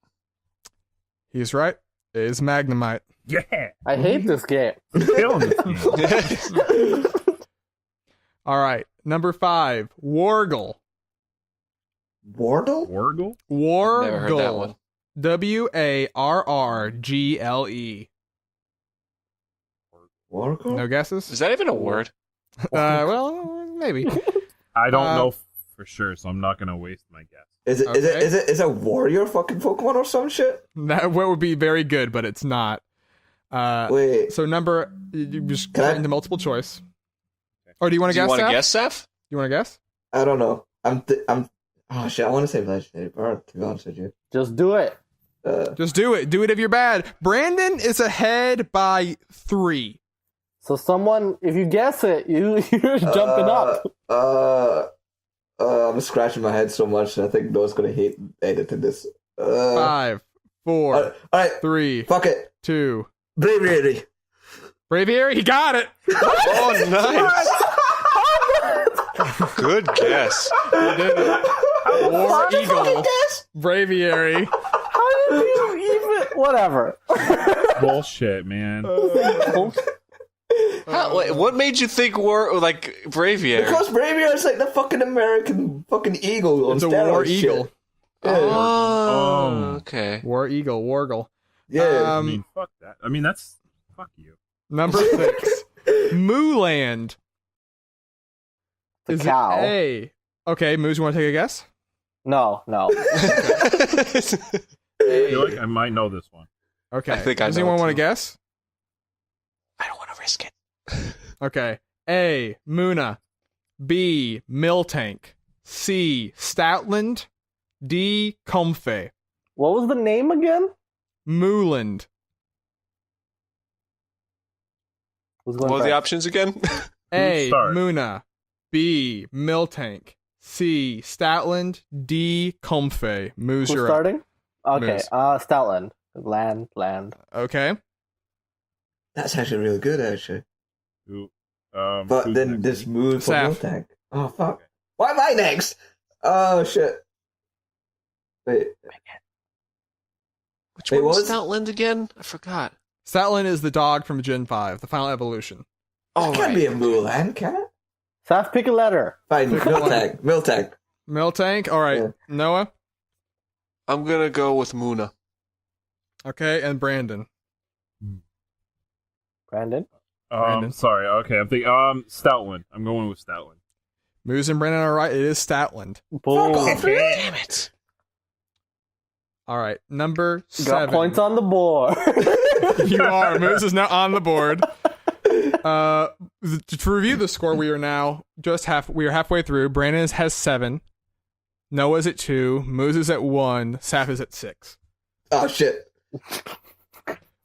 He's right. It is Magnemite. Yeah. I hate this game. Killing this game. All right. Number 5. Wargle. Wardle? Wargle? Wargle. Never heard that one. Warrgle. Wargle? No guesses? Is that even a word? Well, maybe. I don't know for sure, so I'm not gonna waste my guess. Is it? Okay. Is it warrior fucking Pokemon or some shit? That would be very good, but it's not. Wait. So you just Can I- go into multiple choice. Or do you want to Do you guess, want to Seth? guess, Seth? You want to guess? I don't know. I'm. Oh shit! I want to say legendary bird. To be honest with you. Just do it. Just do it. Do it if you're bad. Brandon is ahead by 3. So someone, if you guess it, you're jumping up. I'm scratching my head so much. I think Noah's gonna hate editing this. 5, 4, All right. 3, Fuck it. 2. Bravery. Braviary, he got it. Oh, nice. Good guess. He did it. War Eagle. Braviary. How did you even? Whatever. Bullshit, man. Wait, what made you think Braviary? Because Braviary is like the fucking American fucking eagle on It's a steroids. War shit. Eagle. Oh, okay. War Eagle. Wargle. Yeah. I mean, fuck that. I mean, that's fuck you. Number 6. Mooland. The Is cow. it A? Okay, Moose, you want to take a guess? No. I feel like I might know this one. Okay. I think I Does know anyone it want to too. guess? I don't want to risk it. Okay. A. Muna. B. Miltank. C. Stoutland. D. Comfey. What was the name again? Mooland. Who's What going are the first? options again? A. start? Muna. B. Miltank. C. Stoutland. D. Comfey. Moose, Who's you're up. starting? Okay. Moose. Stoutland. Land. Okay. That's actually really good, actually. Who, But who's then next? this move for Saf. Miltank. Oh fuck! Why am I next? Oh shit! Wait, Which Wait, one was what was- Stoutland again? I forgot. Stoutland is the dog from Gen 5, the final evolution. Oh, it can't be a Mulan, can it? Saf, pick a letter. Fine, Pick one. Miltank. Miltank. All right. Yeah. Noah. I'm gonna go with Muna. Okay. And Brandon. Brandon. Brandon. Sorry. Okay, I'm thinking. Stoutland. I'm going with Stoutland. Moose and Brandon are right. It is Stoutland. Boom. off, really? Damn it. All right. Number Got 7. points on the board. You are. Moose is now on the board. To review the score, we are halfway through. Brandon has 7. Noah's at 2. Moose is at 1. Saf is at 6. Oh shit.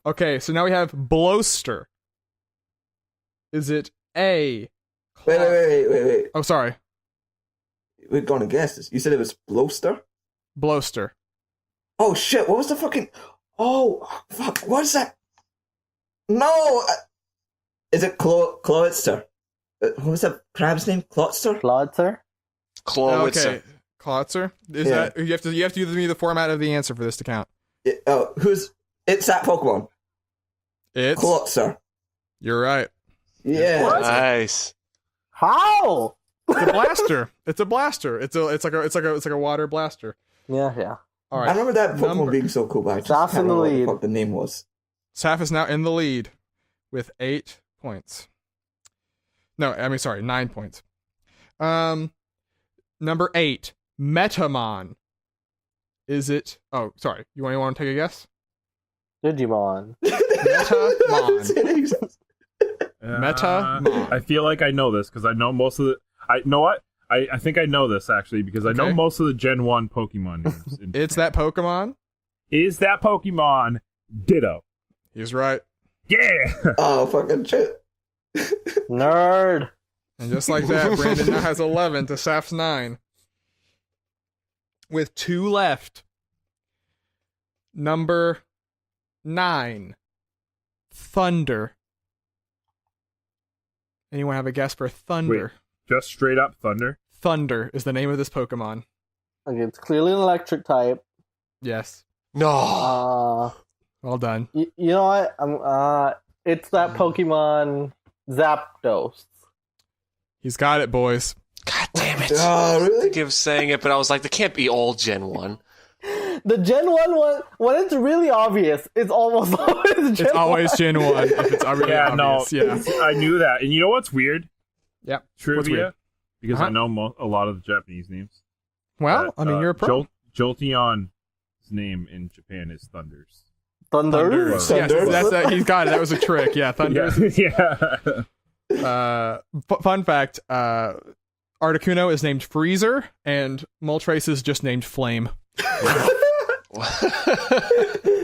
Okay, so now we have Blowster. Is it A? Wait. Oh, sorry. We're gonna guess this. You said it was Blowster? Blowster. Oh shit, what was the fucking... Oh, fuck, what is that? No! Is it Cloudster? What was that crab's name? Clotster? Clawitzer? Clawitzer. Okay. Klotzer? Is Yeah. that you have to give me the format of the answer for this to count. It's that Pokemon. It's Clotzer. You're right. Yeah. Nice. How? It's a blaster. It's a blaster. It's like a water blaster. Yeah. All I right. remember that Pokemon being so cool, but I just Saf's can't in the remember what the lead. fuck the name was. Saf is now in the lead with 8 points. No, I mean sorry, 9 points. Number 8, Metamon. Is it? Oh, sorry. You want to take a guess? Digimon. Metamon. Metamon. I feel like I know this because I know most of the. I know what? I think I know this actually because I know Okay. most of the Gen 1 Pokemon names. It's that Pokemon. Is that Pokemon Ditto? He's right. Yeah! Oh, fucking shit. Nerd. And just like that, Brandon now has 11 to Saf's 9. With 2 left. Number 9. Thunder. Anyone have a guess for Thunder? Just straight up Thunder? Thunder is the name of this Pokemon. Okay, it's clearly an electric type. Yes. No. Well done. You know what? It's that Pokemon Zapdos. He's got it, boys. God damn it. Oh, really? I keep saying it, but I was like, they can't be all Gen 1. The Gen 1 one, when it's really obvious, it's almost always Gen 1. It's always Gen 1 if it's really Yeah, obvious. no. Yeah. I knew that. And you know what's weird? Yep. What's Trivia? weird? Because Uh-huh. I know a lot of the Japanese names. Well, I mean, you're a pro. Jolteon's name in Japan is Thunders. Thunder? Yes, Thunder? that's he's got it. That was a trick. Yeah, Thunder. Yeah. Fun fact, Articuno is named Freezer, and Moltres is just named Flame.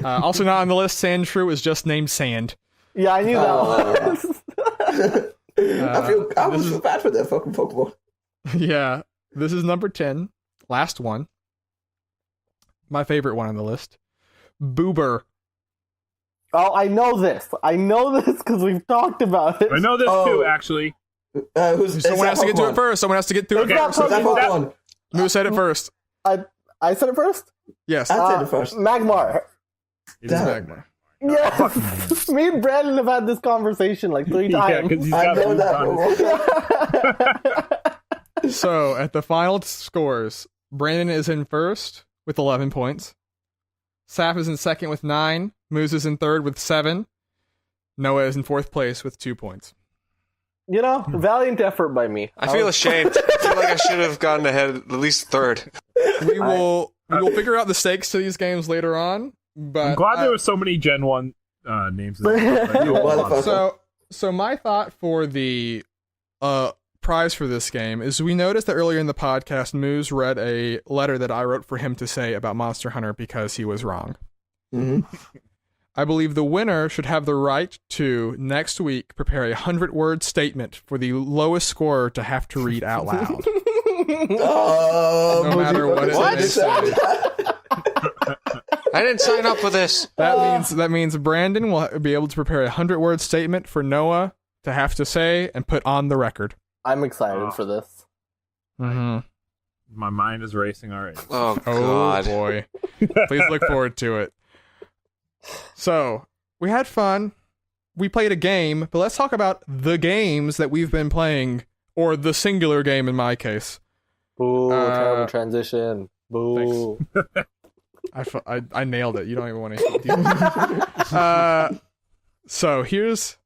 Also not on the list, Sandshrew is just named Sand. Yeah, I knew that one. I almost feel bad for that fucking Pokemon. Yeah, this is number 10. Last one. My favorite one on the list. Boober. Oh, I know this. I know this because we've talked about it. I know this Oh. too, actually. Someone has to get to it first. Someone has to get to it It's not first. Is that Pokemon? Moose said it first. I said it first? Yes. I said it first. Magmar. It's Damn. Magmar. Yes. Me and Brandon have had this conversation like 3 Yeah, times. because he's I got know blue that Thunder. Pokemon. So, at the final scores, Brandon is in first with 11 points. Saf is in second with 9. Moose is in third with 7. Noah is in fourth place with 2 points. You know, valiant effort by me. I feel ashamed. I feel like I should have gotten ahead at least third. We will figure out the stakes to these games later on. But I'm glad there were so many Gen 1 names. Like, Motherfucker. So my thought for the prize for this game is we noticed that earlier in the podcast, Moose read a letter that I wrote for him to say about Monster Hunter because he was wrong. Mm-hmm. I believe the winner should have the right to, next week, prepare a 100-word statement for the lowest scorer to have to read out loud. No matter what it may say. I didn't sign up for this. That means Brandon will be able to prepare a 100-word statement for Noah to have to say and put on the record. I'm excited for this. Mm-hmm. my mind is racing already. Oh, Oh God. boy. Please look forward to it. So, we had fun. We played a game, but let's talk about the games that we've been playing, or the singular game in my case. Boo, terrible transition. Boo. I nailed it. You don't even want to deal with it. So here's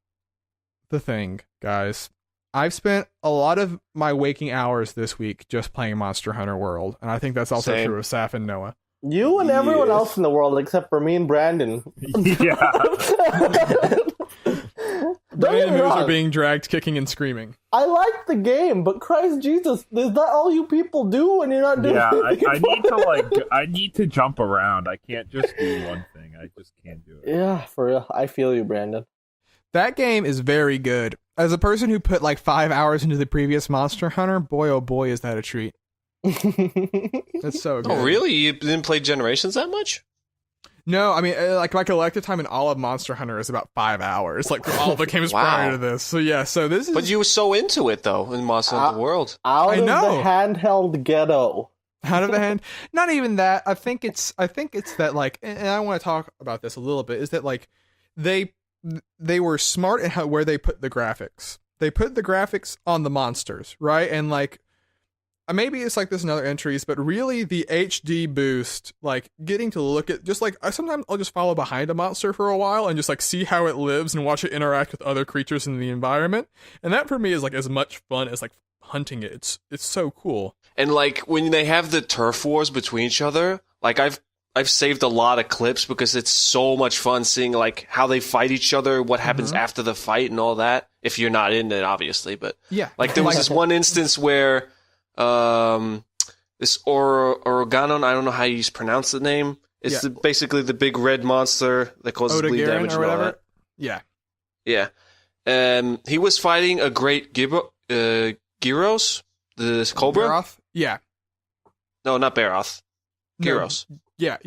the thing, guys. I've spent a lot of my waking hours this week just playing Monster Hunter World, and I think that's also Same. true of Saf and Noah. You and everyone Yes. else in the world except for me and Brandon. Yeah. Brandon get me moves are wrong. being dragged, kicking and screaming. I like the game, but Christ Jesus, is that all you people do when you're not doing Yeah, anything? I need to jump around. I can't just do one thing. I just can't do it. Yeah, for real. I feel you, Brandon. That game is very good. As a person who put like 5 hours into the previous Monster Hunter, boy oh boy is that a treat. It's so good. Oh, really? You didn't play Generations that much? No, I mean, like my collective time in all of Monster Hunter is about 5 hours, like for all the games Wow. prior to this. So yeah, so this is. But you were so into it, though, in Monster Hunter World. Out I of know. the handheld ghetto. Out of the hand. Not even that. I think it's that like, and I want to talk about this a little bit. Is that like they were smart in where they put the graphics. They put the graphics on the monsters, right? And like, maybe it's like this in other entries, but really the HD boost, like getting to look at just like sometimes I'll just follow behind a monster for a while and just like see how it lives and watch it interact with other creatures in the environment. And that for me is like as much fun as like hunting it. It's so cool. And like when they have the turf wars between each other, like I've saved a lot of clips because it's so much fun seeing like how they fight each other, what happens after the fight and all that. If you're not in it, obviously, but Yeah. like there was this one instance where this Oroganon, I don't know how you pronounce the name. It's basically the big red monster that causes bleed Oda damage or and all whatever. that. Yeah. Yeah. He was fighting a great Gyros, the Cobra. Baroth? Yeah. No, not Baroth. No. Gyros. Yeah.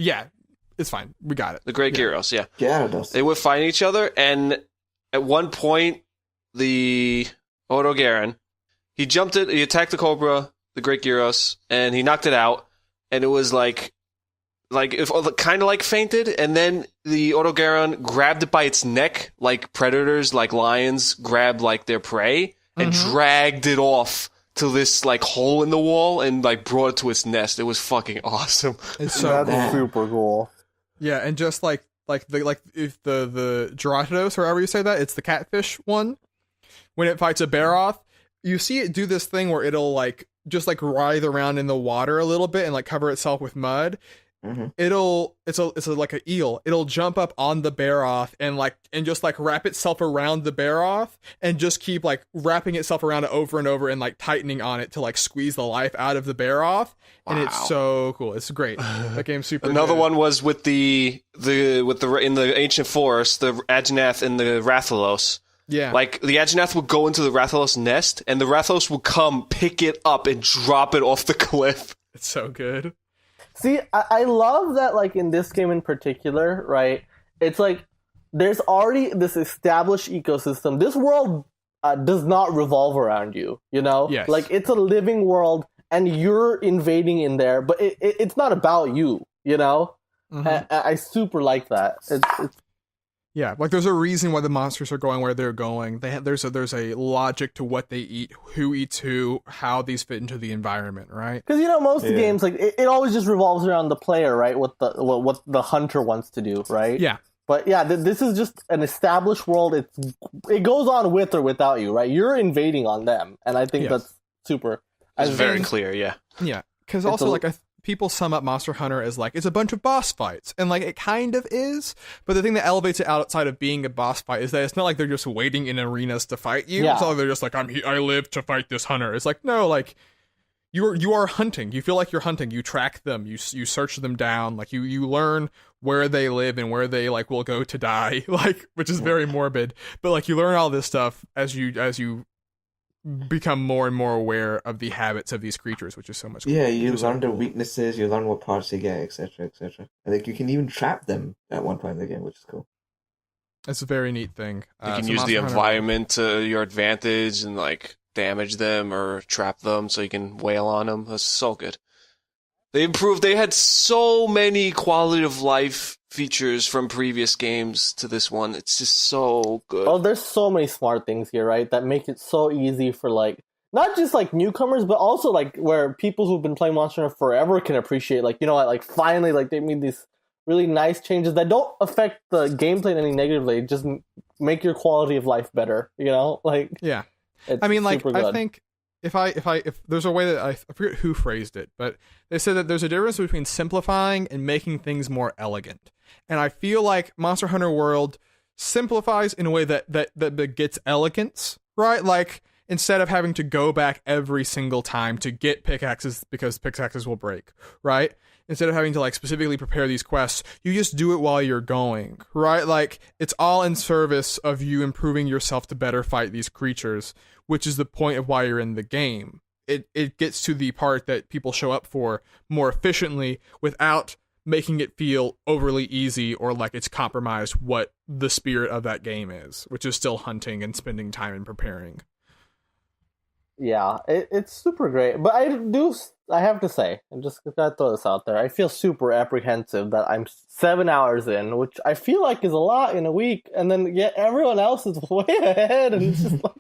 It's fine. We got it. The great Gyros, yeah. Gyarados. They were fighting each other, and at one point, the Orogaron, he attacked the Cobra, the Great Gyros, and he knocked it out, and it was like if kind of like fainted, and then the Orogaron grabbed it by its neck, like predators, like lions, grab like their prey, and dragged it off to this like hole in the wall, and like brought it to its nest. It was fucking awesome. It's so That's cool. super cool. Yeah, and just like if the Gyarados or however you say that, it's the catfish one. When it fights a Baroth, you see it do this thing where it'll like just like writhe around in the water a little bit and like cover itself with mud. It's like an eel. It'll jump up on the Baroth and just like wrap itself around the Baroth and just keep like wrapping itself around it over and over and like tightening on it to like squeeze the life out of the Baroth. And it's so cool. It's great. That game's super. Another good. one was with in the ancient forest, the Agenath and the Rathalos. Yeah. Like the Agenath would go into the Rathalos nest, and the Rathalos would come pick it up and drop it off the cliff. It's so good. See, I love that, like, in this game in particular, right? It's like, there's already this established ecosystem. This world does not revolve around you, you know? Yes. Like, it's a living world, and you're invading in there, but it's not about you, you know? I super like that. It's Yeah, like there's a reason why the monsters are going where they're going. There's a logic to what they eat, who eats who, how these fit into the environment, right? because, you know, most games, like, it always just revolves around the player, right? What the hunter wants to do, right? Yeah. But yeah, this is just an established world. It goes on with or without you, right? You're invading on them, and I think that's super. It's very clear, yeah. Yeah, because also people sum up Monster Hunter as like it's a bunch of boss fights, and like it kind of is. But the thing that elevates it outside of being a boss fight is that it's not like they're just waiting in arenas to fight you. Yeah. It's not like they're just like I live to fight this hunter. It's like no, like you are hunting. You feel like you're hunting. You track them. You search them down. Like you learn where they live and where they like will go to die. Like which is very morbid. But like you learn all this stuff as you become more and more aware of the habits of these creatures, which is so much. Yeah, you so learn their cool. weaknesses, you learn what parts they get, etc., etc. And like you can even trap them at one point in the game, which is cool. It's a very neat thing. You can so use the Monster Hunter- environment to your advantage and like damage them or trap them so you can wail on them. That's so good. They had so many quality of life features from previous games to this one. It's just so good. Oh, there's so many smart things here, right? That make it so easy for like not just like newcomers, but also like where people who've been playing Monster Hunter forever can appreciate. Like, you know, like finally, like they made these really nice changes that don't affect the gameplay in any negatively. Just make your quality of life better. You know, like Yeah. it's I mean, like, super I good. think if there's a way that I forget who phrased it, but they said that there's a difference between simplifying and making things more elegant. And I feel like Monster Hunter World simplifies in a way that gets elegance, right? Like, instead of having to go back every single time to get pickaxes because pickaxes will break, right? Instead of having to like specifically prepare these quests, you just do it while you're going, right? Like, it's all in service of you improving yourself to better fight these creatures, which is the point of why you're in the game. It gets to the part that people show up for more efficiently without making it feel overly easy or like it's compromised what the spirit of that game is, which is still hunting and spending time and preparing. Yeah, it's super great. But I have to say, I'm just gotta throw this out there, I feel super apprehensive that I'm 7 hours in, which I feel like is a lot in a week, and then yet everyone else is way ahead, and it's just like...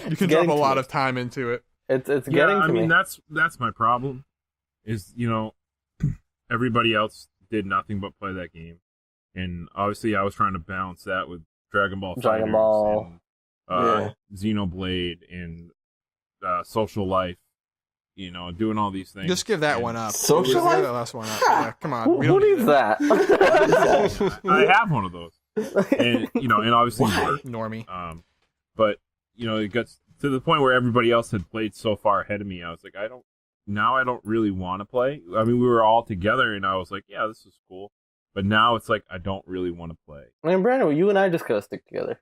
You can drop a lot of time into it. It's getting to me. I mean, that's my problem, is, you know, everybody else did nothing but play that game. And obviously I was trying to balance that with Dragon Ball FighterZ and Xenoblade and Social Life, you know, doing all these things. Just give that one up. Social Life? That last one up. Yeah, come on. Who needs that? I have one of those. And, you know, and obviously Normie. But, you know, it gets to the point where everybody else had played so far ahead of me. I was like, I don't really want to play. I mean, we were all together and I was like, yeah, this is cool. But now it's like, I don't really want to play. I mean, Brandon, you and I just gotta stick together.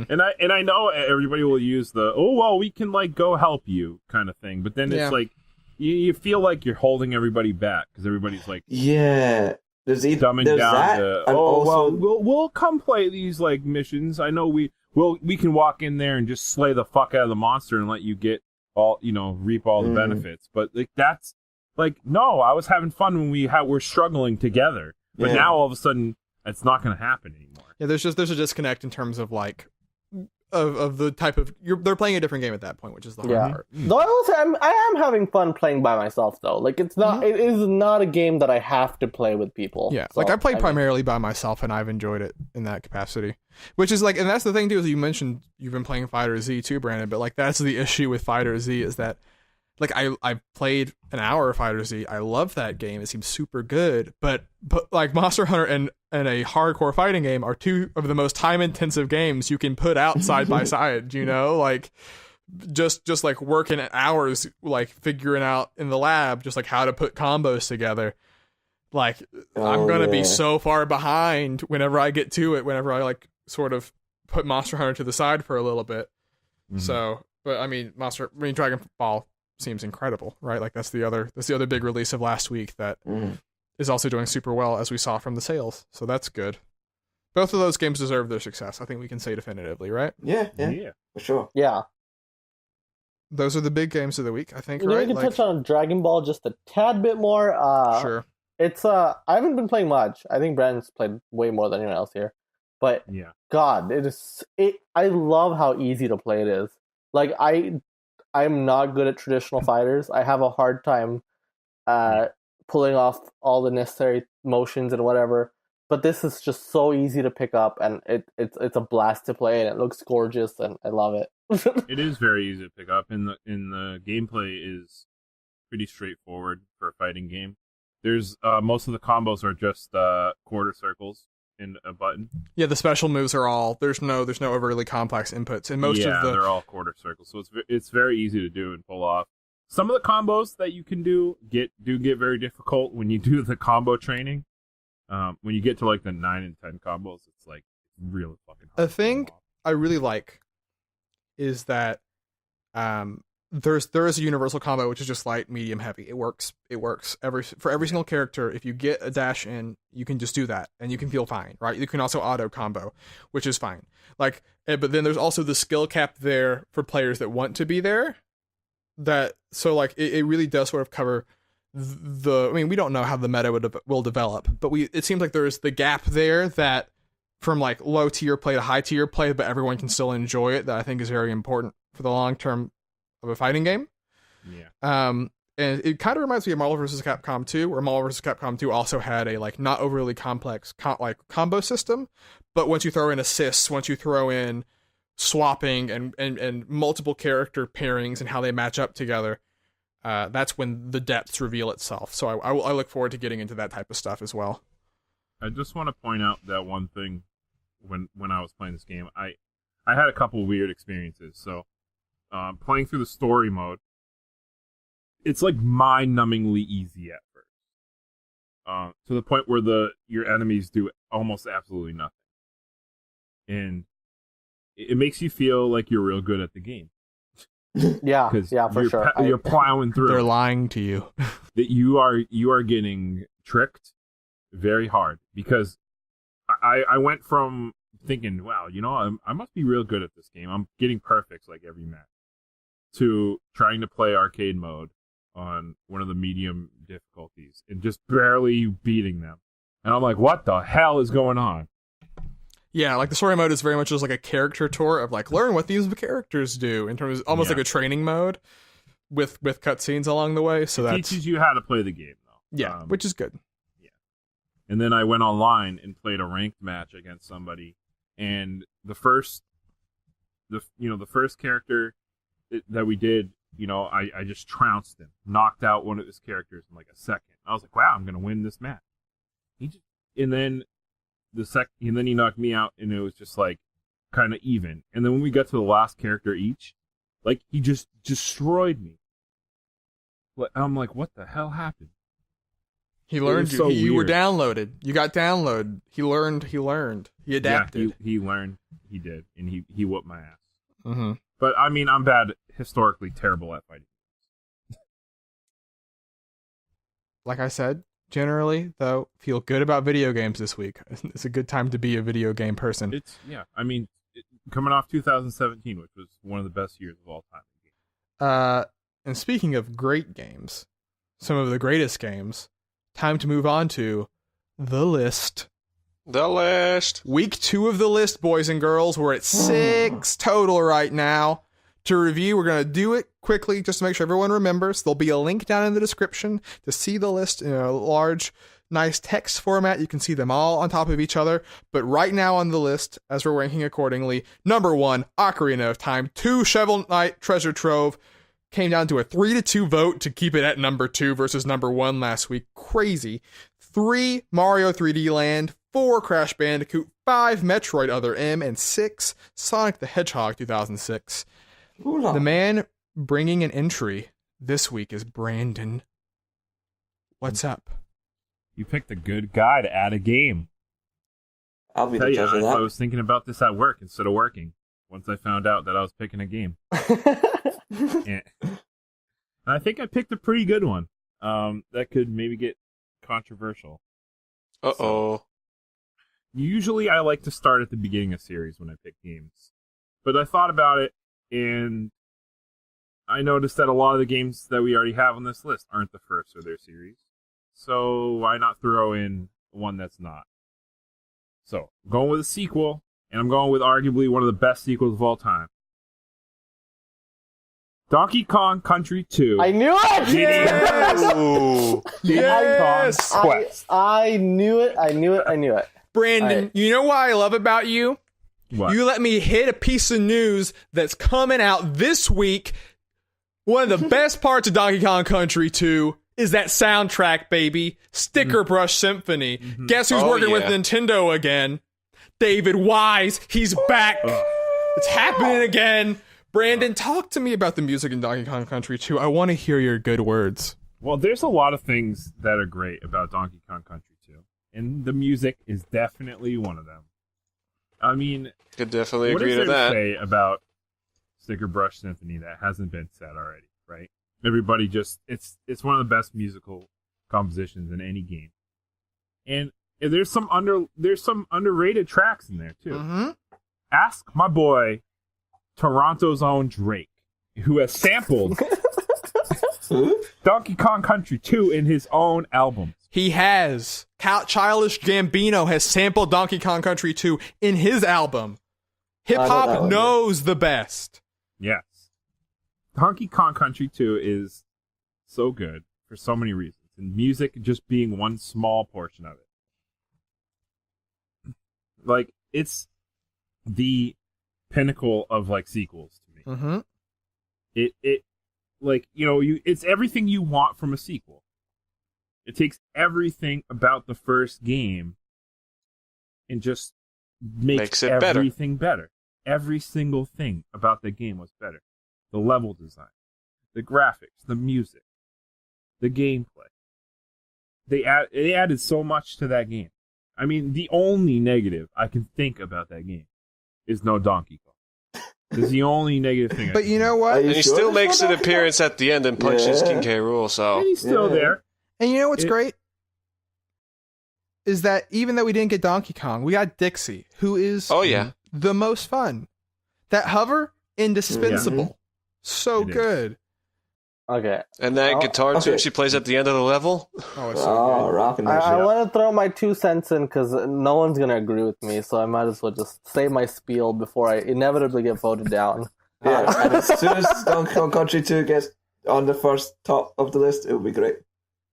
and I know everybody will use the, oh, well, we can like go help you kind of thing. But then it's like, you feel like you're holding everybody back because everybody's like, dumbing down that, to, also... we'll come play these like missions. I know we can walk in there and just slay the fuck out of the monster and let you get all, you know, reap all the benefits. But like, that's like, no, I was having fun when we're struggling together. But now all of a sudden it's not going to happen anymore. Yeah, there's a disconnect in terms of like of the type of they're playing a different game at that point, which is the hard part. Though I will say I am having fun playing by myself though. Like, it's not it is not a game that I have to play with people. Yeah, so, like I played primarily by myself and I've enjoyed it in that capacity. Which is like, and that's the thing too, is you mentioned you've been playing FighterZ too, Brandon, but like that's the issue with FighterZ is that like I played an hour of FighterZ. I love that game. It seems super good, but like Monster Hunter and a hardcore fighting game are two of the most time intensive games you can put out side by side, you know? Like just like working hours like figuring out in the lab just like how to put combos together. Like I'm going to be so far behind whenever I get to it, whenever I like sort of put Monster Hunter to the side for a little bit. So, but I mean Dragon Ball seems incredible, right? Like that's the other big release of last week that is also doing super well, as we saw from the sales. So that's good. Both of those games deserve their success. I think we can say definitively, right? Yeah, for sure. Yeah. Those are the big games of the week, I think, You know, right? we can touch on Dragon Ball just a tad bit more. Sure. It's I haven't been playing much. I think Brandon's played way more than anyone else here. But God, I love how easy to play it is. Like I'm not good at traditional fighters. I have a hard time pulling off all the necessary motions and whatever. But this is just so easy to pick up, and it's a blast to play, and it looks gorgeous, and I love it. It is very easy to pick up, and the gameplay is pretty straightforward for a fighting game. There's most of the combos are just quarter circles and a button. Yeah, the special moves are all there's no overly complex inputs, and most of they're all quarter circles, so it's very easy to do and pull off. Some of the combos that you can do get very difficult when you do the combo training. When you get to like the 9 and 10 combos, it's like really fucking hard. A thing I really like is that there is a universal combo which is just light, medium, heavy. It works for every single character. If you get a dash in, you can just do that and you can feel fine, right? You can also auto combo, which is fine. Like, but then there's also the skill cap there for players that want to be there. So like it really does sort of cover I mean, we don't know how the meta will develop, but it seems like there's the gap there that from like low tier play to high tier play, but everyone can still enjoy it. That I think is very important for the long term of a fighting game. Yeah. And it kind of reminds me of Marvel vs. Capcom 2, where Marvel vs. Capcom 2 also had a like not overly complex combo system, but once you throw in assists, once you throw in swapping and multiple character pairings and how they match up together, that's when the depths reveal itself. So I look forward to getting into that type of stuff as well. I just want to point out that one thing when I was playing this game. I had a couple weird experiences. So, playing through the story mode, it's like mind-numbingly easy at first, to the point where your enemies do almost absolutely nothing, and it makes you feel like you're real good at the game. Yeah, for sure. You're plowing through. They're lying to you. That you are getting tricked very hard, because I went from thinking, wow, I must be real good at this game. I'm getting perfects like every match, to trying to play arcade mode on one of the medium difficulties and just barely beating them. And I'm like, what the hell is going on? Yeah, like the story mode is very much just like a character tour of like learn what these characters do in terms of almost like a training mode with cutscenes along the way. So that teaches you how to play the game, though. Yeah, which is good. Yeah. And then I went online and played a ranked match against somebody, and the first character that we did, I just trounced him, knocked out one of his characters in like a second. I was like, wow, I'm gonna win this match. And then he knocked me out, and it was just like kind of even. And then when we got to the last character each, like he just destroyed me. I'm like, what the hell happened? He learned you. So you were weird. downloaded. You got downloaded. He learned. He adapted. Yeah, he learned. He did, and he whooped my ass. Mm-hmm. But I mean, I'm historically terrible at fighting. Like I said, generally, though, feel good about video games this week. It's a good time to be a video game person. I mean, coming off 2017, which was one of the best years of all time. And speaking of great games, some of the greatest games, time to move on to the list. The list. Week 2 of the list, boys and girls. We're at 6 total right now. To review, we're going to do it quickly just to make sure everyone remembers. There'll be a link down in the description to see the list in a large, nice text format. You can see them all on top of each other. But right now on the list, as we're ranking accordingly, number 1, Ocarina of Time. 2, Shovel Knight Treasure Trove. Came down to a 3-2 vote to keep it at number 2 versus number 1 last week. Crazy. 3, Mario 3D Land. 4, Crash Bandicoot. 5, Metroid Other M. And 6, Sonic the Hedgehog 2006. Ooh-la. The man bringing an entry this week is Brandon. What's up? You picked a good guy to add a game. I'll be Tell the you, judge of I that. was thinking about this at work instead of working. Once I found out that I was picking a game, and I think I picked a pretty good one. That could maybe get controversial. Uh-oh. Usually, I like to start at the beginning of series when I pick games, but I thought about it, and I noticed that a lot of the games that we already have on this list aren't the first of their series. So why not throw in one that's not? So I'm going with a sequel, and I'm going with arguably one of the best sequels of all time. Donkey Kong Country 2. I knew it! Yes! Ooh. Yes! Quest. I knew it. Brandon, you know what I love about you? What? You let me hit a piece of news that's coming out this week. One of the best parts of Donkey Kong Country 2 is that soundtrack, baby. Sticker Brush Symphony. Guess who's working with Nintendo again? David Wise. He's back. It's happening again. Brandon, talk to me about the music in Donkey Kong Country 2. I want to hear your good words. Well, there's a lot of things that are great about Donkey Kong Country 2, and the music is definitely one of them. I mean, Could definitely what agree is to there that. to say about Sticker Brush Symphony that hasn't been said already, right? Everybody it's one of the best musical compositions in any game. And there's some underrated tracks in there too. Mm-hmm. Ask my boy Toronto's own Drake, who has sampled Donkey Kong Country 2 in his own album. He has. Childish Gambino has sampled Donkey Kong Country 2 in his album. Hip I know that hop one, knows the best. Yes. Donkey Kong Country 2 is so good for so many reasons, and music just being one small portion of it. Like, it's the pinnacle of, like, sequels to me. Mm-hmm. It like, it's everything you want from a sequel. It takes everything about the first game and just makes it better. everything better. Every single thing about the game was better. The level design, the graphics, the music, the gameplay. They added so much to that game. I mean, the only negative I can think about that game is no Donkey Kong. It's the only negative thing. But you know what? And he still makes an appearance at the end and punches King K. Rool. So And he's still there. And you know what's great? Is that even though we didn't get Donkey Kong, we got Dixie, who is the most fun. That hover, indispensable. So good. Okay. And that guitar tune she plays at the end of the level. Oh, it's so good. Rocking that I shit. want to throw my 2 cents in because no one's going to agree with me, so I might as well just say my spiel before I inevitably get voted down. Yeah, and as soon as Donkey Kong Country 2 gets on the first top of the list, it will be great.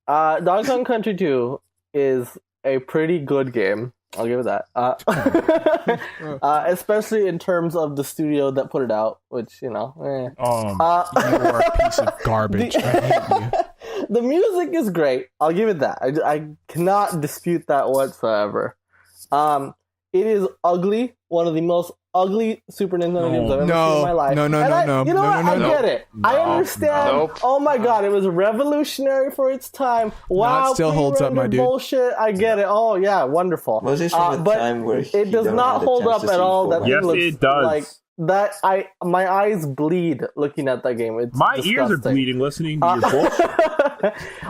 Donkey Kong Country 2 is a pretty good game. I'll give it that. Especially in terms of the studio that put it out, which, you know. You're a piece of garbage. I hate you. The music is great. I'll give it that. I cannot dispute that whatsoever. It is ugly. One of the most ugly Super Nintendo games I've ever seen in my life. No. You know what? I get it. I understand. Nope. Oh my god, it was revolutionary for its time. Wow, it still holds up, my dude. Bullshit. I get it. Oh yeah, wonderful. Was this from a But time where it does not hold up at all. That Yes, looks it does. like that. My eyes bleed looking at that game. It's My disgusting. ears are bleeding listening to your bullshit.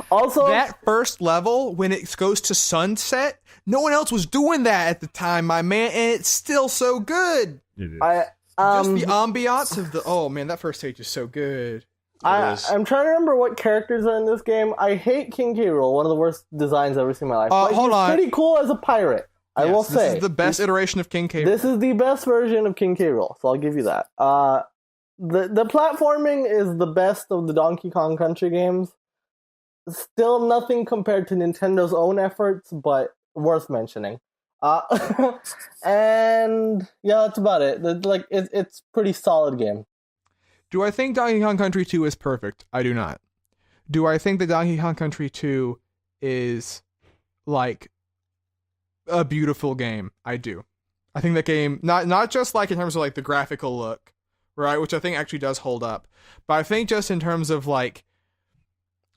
Also, That first level, when it goes to sunset, no one else was doing that at the time, my man, and it's still so good. It is. Just the ambiance of the... Oh, man, that first stage is so good. I'm trying to remember what characters are in this game. I hate King K. Rool, one of the worst designs I've ever seen in my life. But Hold on. He's pretty cool as a pirate, I will say. This is the best iteration of King K. This is the best version of King K. Rool, so I'll give you that. The platforming is the best of the Donkey Kong Country games. Still nothing compared to Nintendo's own efforts, but worth mentioning. And yeah, that's about it. It's pretty solid game. Do I think Donkey Kong Country 2 is perfect? I do not. Do I think that Donkey Kong Country 2 is like a beautiful game? I do. I think that game, not just like in terms of like the graphical look, right, which I think actually does hold up, but I think just in terms of like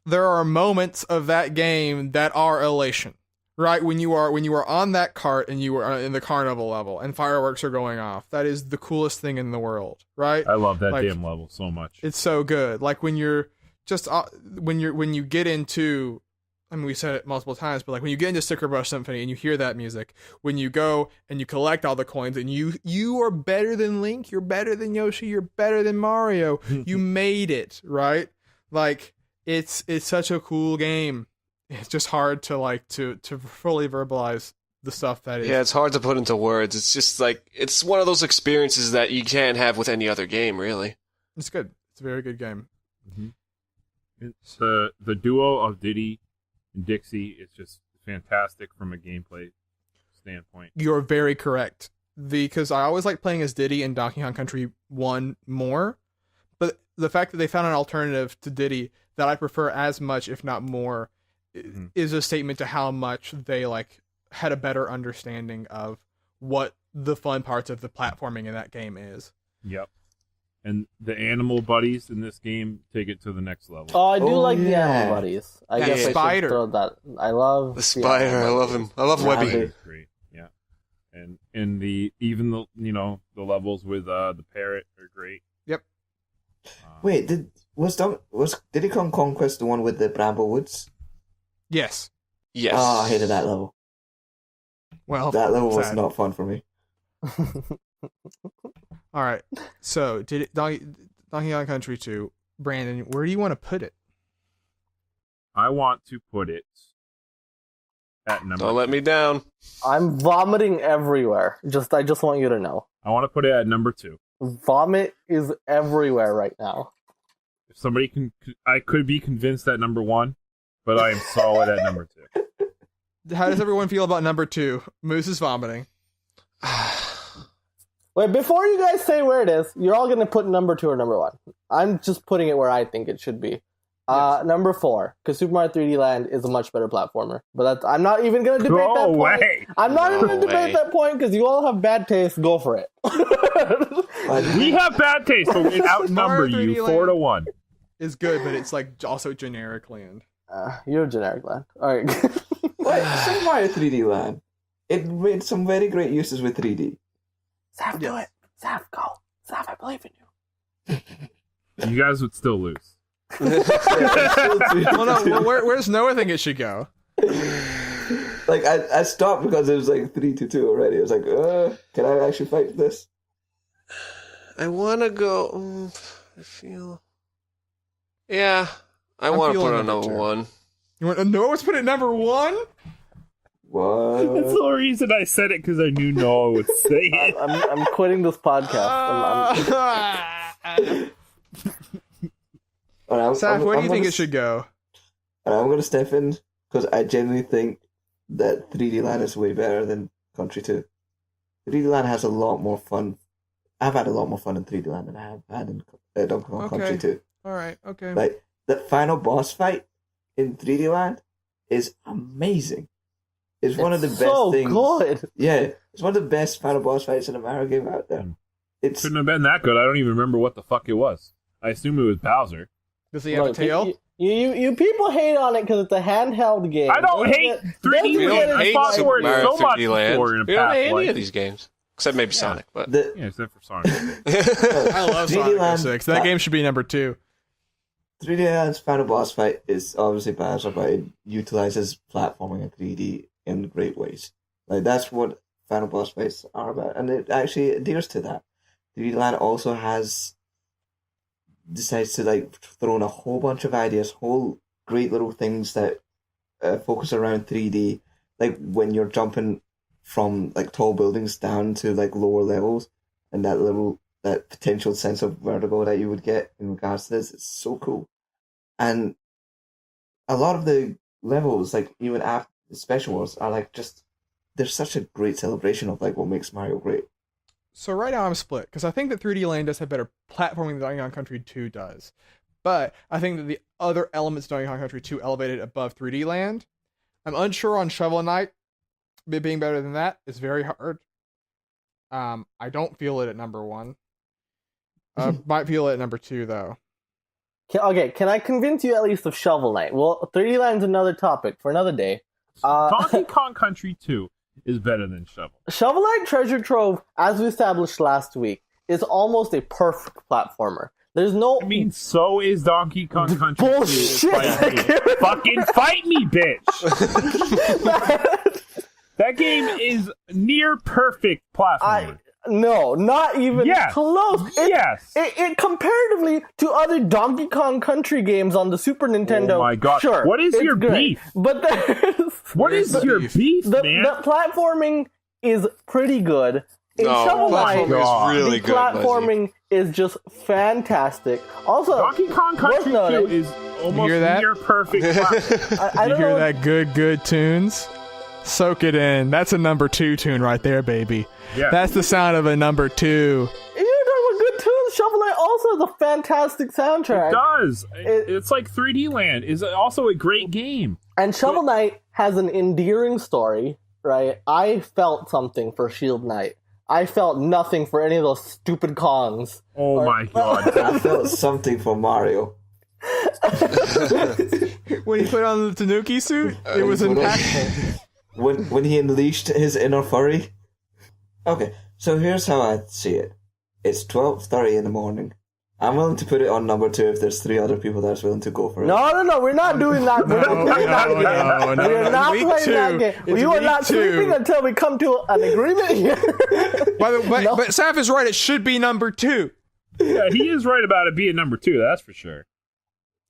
there are moments of that game that are elation, right? When you are on that cart and you are in the carnival level and fireworks are going off, that is the coolest thing in the world, right? I love that like, damn level so much. It's so good. Like when you're just when you get into, I mean, we said it multiple times, but like when you get into Sticker Brush Symphony and you hear that music, when you go and you collect all the coins and you are better than Link, you're better than Yoshi, you're better than Mario. You made it, right? Like it's such a cool game. It's just hard to like to fully verbalize the stuff that is. Yeah, it's hard to put into words. It's just like it's one of those experiences that you can't have with any other game, really. It's good. It's a very good game. Mm-hmm. It's the duo of Diddy and Dixie is just fantastic from a gameplay standpoint. You're very correct. Because I always like playing as Diddy in Donkey Kong Country 1 more, but the fact that they found an alternative to Diddy that I prefer as much, if not more, is a statement to how much they like had a better understanding of what the fun parts of the platforming in that game is. Yep. And the animal buddies in this game take it to the next level. Oh, I do like the animal buddies. I That guess spider. I should throw that. I love The spider, I love him. I love Webby. It's great. Yeah. And the levels with the parrot are great. Yep. Wait, was Diddy Kong Conquest the one with the Bramble Woods? Yes. Yes. Oh, I hated that level. Well, That level was sad. not fun for me. All right. So, Donkey Kong Country 2, Brandon, where do you want to put it? I want to put it at number. Don't let me down. I'm vomiting everywhere. I just want you to know. I want to put it at number 2. Vomit is everywhere right now. If somebody I could be convinced at number 1, but I am solid at number 2. How does everyone feel about number 2? Moose is vomiting. Wait, before you guys say where it is, you're all going to put number 2 or number 1. I'm just putting it where I think it should be. Number 4, because Super Mario 3D Land is a much better platformer. But I'm not even going to debate that point. Way. I'm not even going to debate that point because you all have bad taste. Go for it. We have bad taste, but we outnumber Mario 3D you Land 4-1. Is good, but it's like also generic land. You're a generic land. All right. Wait, Super Mario 3D Land. It made some very great uses with 3D. Zaf, do it. Zaf, go. Zaf, I believe in you. You guys would still lose. Well, no, where's Noah think it should go? Like, I stopped because it was like 3-2 already. I was like, can I actually fight this? I want to go. I feel. Yeah, I want to put it on number 1. You want Noah to put it number 1? What? That's the only reason I said it, because I knew Noah would say it. I'm quitting this podcast. Saf, where do you think it should go? I'm going to step in because I genuinely think that 3D Land is way better than Country 2. 3D Land has a lot more fun. I've had a lot more fun in 3D Land than I have had in Donkey Kong Country 2. All right, okay. Like, the final boss fight in 3D Land is amazing. It's one of the best things. So good. Yeah, it's one of the best final boss fights in a Mario game out there. It Couldn't have been that good. I don't even remember what the fuck it was. I assume it was Bowser. Does he have a tail? You people hate on it because it's a handheld game. I don't hate 3D We Land. don't hate I fought Super for it Mario so much 3D Land. before in a We don't past hate any life. of these games. Except maybe Sonic, but... Yeah, except for Sonic. I love 3D Sonic Land, 06. That game should be number 2. 3D Land's final boss fight is obviously Bowser, but it utilizes platforming in 3D in great ways. Like, that's what final boss fights are about, and it actually adheres to that. 3D Land also decides to like throw in a whole bunch of ideas, whole great little things that focus around 3D, like when you're jumping from like tall buildings down to like lower levels, and that potential sense of vertigo that you would get in regards to this, it's so cool. And a lot of the levels, like even after the special ones, are like just there's such a great celebration of like what makes Mario great. So right now I'm split, because I think that 3D Land does have better platforming than Donkey Kong Country 2 does. But I think that the other elements of Donkey Kong Country 2 elevated above 3D Land. I'm unsure on Shovel Knight being better than that. It's very hard. I don't feel it at number 1. Might feel it at number 2, though. Okay, can I convince you at least of Shovel Knight? Well, 3D Land's another topic for another day. Donkey Kong Country 2 is better than Shovel. Shovel Knight Treasure Trove, as we established last week, is almost a perfect platformer. There's no... I mean, so is Donkey Kong Country 2. Bullshit! Fucking fight me, bitch! That game is near perfect platformer. No, not even close. It comparatively to other Donkey Kong Country games on the Super Nintendo. Oh my god! Sure, what is your beef? But what is your beef, man? The platforming is pretty good. In Shovel Knight, really the platforming is just fantastic. Also, Donkey Kong Country 2 is almost near perfect. You hear that good tunes? Soak it in. That's a number 2 tune right there, baby. Yeah. That's the sound of a number 2. You're talking about good tunes. Shovel Knight also has a fantastic soundtrack. It does. It's like 3D Land is also a great game. And Shovel Knight has an endearing story, right? I felt something for Shield Knight. I felt nothing for any of those stupid Kongs. Oh my god. I felt something for Mario. When he put on the Tanuki suit, it was impactful. When he unleashed his inner furry. Okay, so here's how I see it. It's 12:30 in the morning. I'm willing to put it on number 2 if there's 3 other people that's willing to go for it. No, we're not doing that. We're not playing that game. We're not playing that game. You are not sleeping until we come to an agreement here. But Saf is right. It should be number 2. Yeah, he is right about it being number 2. That's for sure.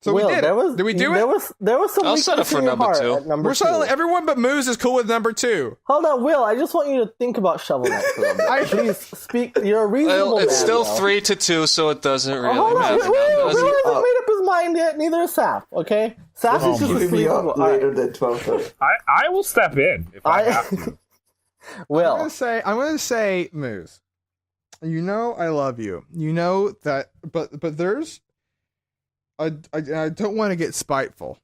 So we did. Did we do it? There was some. I'll set it for number 2. We're settling. Everyone but Moose is cool with number 2. Hold on, Will. I just want you to think about Shovel Knight for a bit. Please speak. You're a reasonable man. It's still Will. 3-2, so it doesn't really Hold on. matter. Will hasn't made up his mind yet. Neither is Saf. Okay, Saf is just Keeping me asleep. up later than 12:30. I will step in if I have to. Will. I'm gonna say, Moose. You know I love you. You know that, but there's I don't want to get spiteful.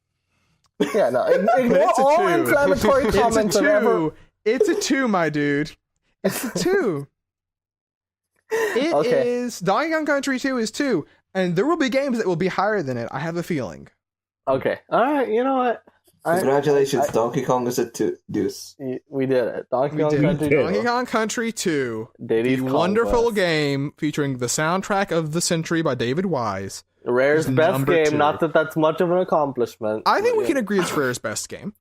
Yeah, no. Ignore It's a all 2. inflammatory comments. It's a 2, my dude. It's a 2. It is Donkey Kong Country 2 is 2, and there will be games that will be higher than it. I have a feeling. Okay, all right. You know what? Congratulations, Donkey Kong is a deuce. We did it. Donkey Kong did. Country. Donkey Kong Country 2, Diddy's the Conquest. wonderful game featuring the soundtrack of the century by David Wise. Rare's is best number game. 2. Not that that's much of an accomplishment. I think we can agree it's Rare's best game.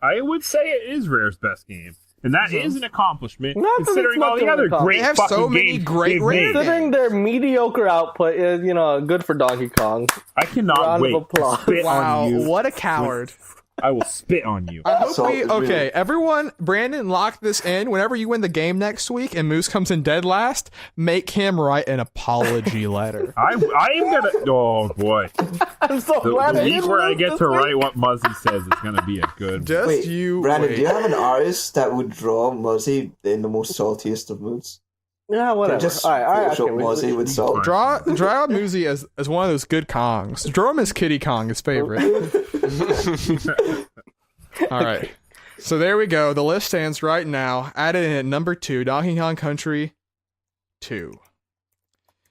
I would say it is Rare's best game. And that is an accomplishment, Not that it's considering much all of the an other accomplishment. great They have fucking so many games great they've Rare made. Considering their mediocre output is, good for Donkey Kong. I cannot Round wait of applause. to spit Wow, on you. what a coward. I will spit on you. I hope So, okay, everyone, Brandon, lock this in. Whenever you win the game next week and Moose comes in dead last, make him write an apology letter. I am gonna. Oh boy, I'm so the glad I week didn't where I lose get this to week. write what Muzzy says is gonna be a good. Just Wait, you Brandon, wait. do you have an artist that would draw Muzzy in the most saltiest of moods? Yeah, whatever. Just all right. Photoshop Okay, Muzzy with salt. Draw Moosey as one of those good Kongs. Draw him as Kitty Kong, his favorite. All right. So there we go. The list stands right now. Added in at number 2, Donkey Kong Country 2.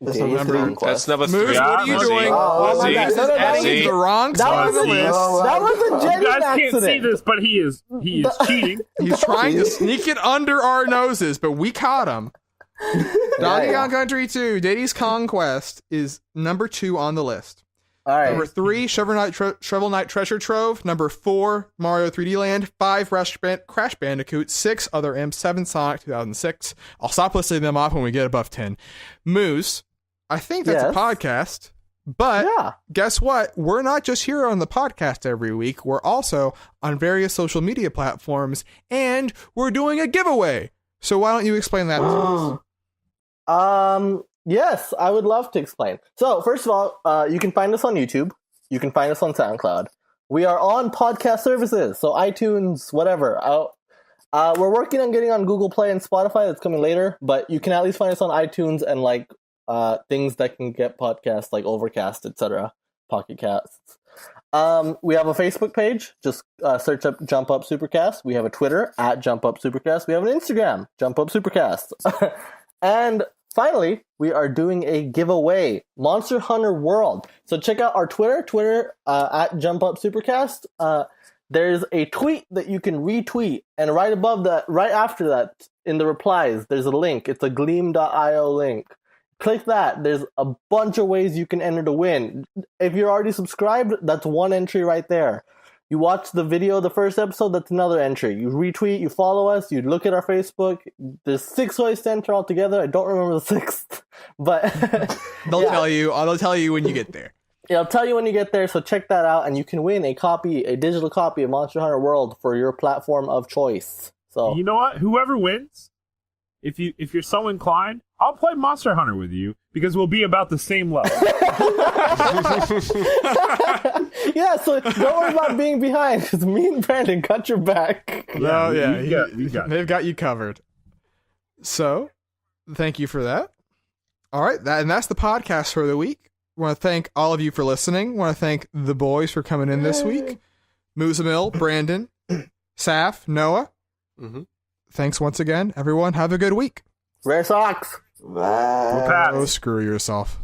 That's Diddy's number 3. Conquest. That's number Moose, 3. what are you Muzzy. doing? Oh, Muzzy. my God. No, Adding See? to the wrong That side of the was, list. that was a You genuine guys can't see accident. this, but he is cheating. He's trying to sneak it under our noses, but we caught him. Donkey Kong Country 2, Diddy's Conquest is number 2 on the list. All right. Number 3, Shovel Knight Treasure Trove. Number 4, Mario 3D Land. 5, Crash Bandicoot. 6, Other Imps. 7, Sonic 2006. I'll stop listing them off when we get above 10. Moose, I think that's Yes. a podcast, but Yeah. guess what? We're not just here on the podcast every week. We're also on various social media platforms, and we're doing a giveaway. So why don't you explain that to us? Yes, I would love to explain. So, first of all, you can find us on YouTube. You can find us on SoundCloud. We are on podcast services, so iTunes, whatever. We're working on getting on Google Play and Spotify. That's coming later, but you can at least find us on iTunes and things that can get podcasts like Overcast, etc., Pocket Casts. We have a Facebook page. Just search up Jump Up Supercast. We have a Twitter at Jump Up Supercast. We have an Instagram, Jump Up Supercast. And finally, we are doing a giveaway, Monster Hunter World. So check out our Twitter at Jump Up Supercast. There's a tweet that you can retweet, and right above that, right after that, in the replies, there's a link. It's a Gleam.io link. Click that. There's a bunch of ways you can enter to win. If you're already subscribed, that's one entry right there. You watch the video, the first episode, that's another entry. You retweet, you follow us, you look at our Facebook. There's 6 ways to enter altogether. I don't remember the 6th, but They'll tell you. They'll tell you when you get there. yeah, I'll tell you when you get there. So check that out, and you can win a digital copy of Monster Hunter World for your platform of choice. So You know what? Whoever wins, if you're so inclined, I'll play Monster Hunter with you because we'll be about the same level. yeah, so don't worry about being behind, because me and Brandon got your back. No, yeah, we got they've got you covered. So, thank you for that. All right, that's the podcast for the week. I want to thank all of you for listening. I want to thank the boys for coming in this week. Moozamil, Brandon, Saf, Noah. Mm-hmm. Thanks once again, everyone. Have a good week. Rare socks. Bye. Pat. Oh, screw yourself.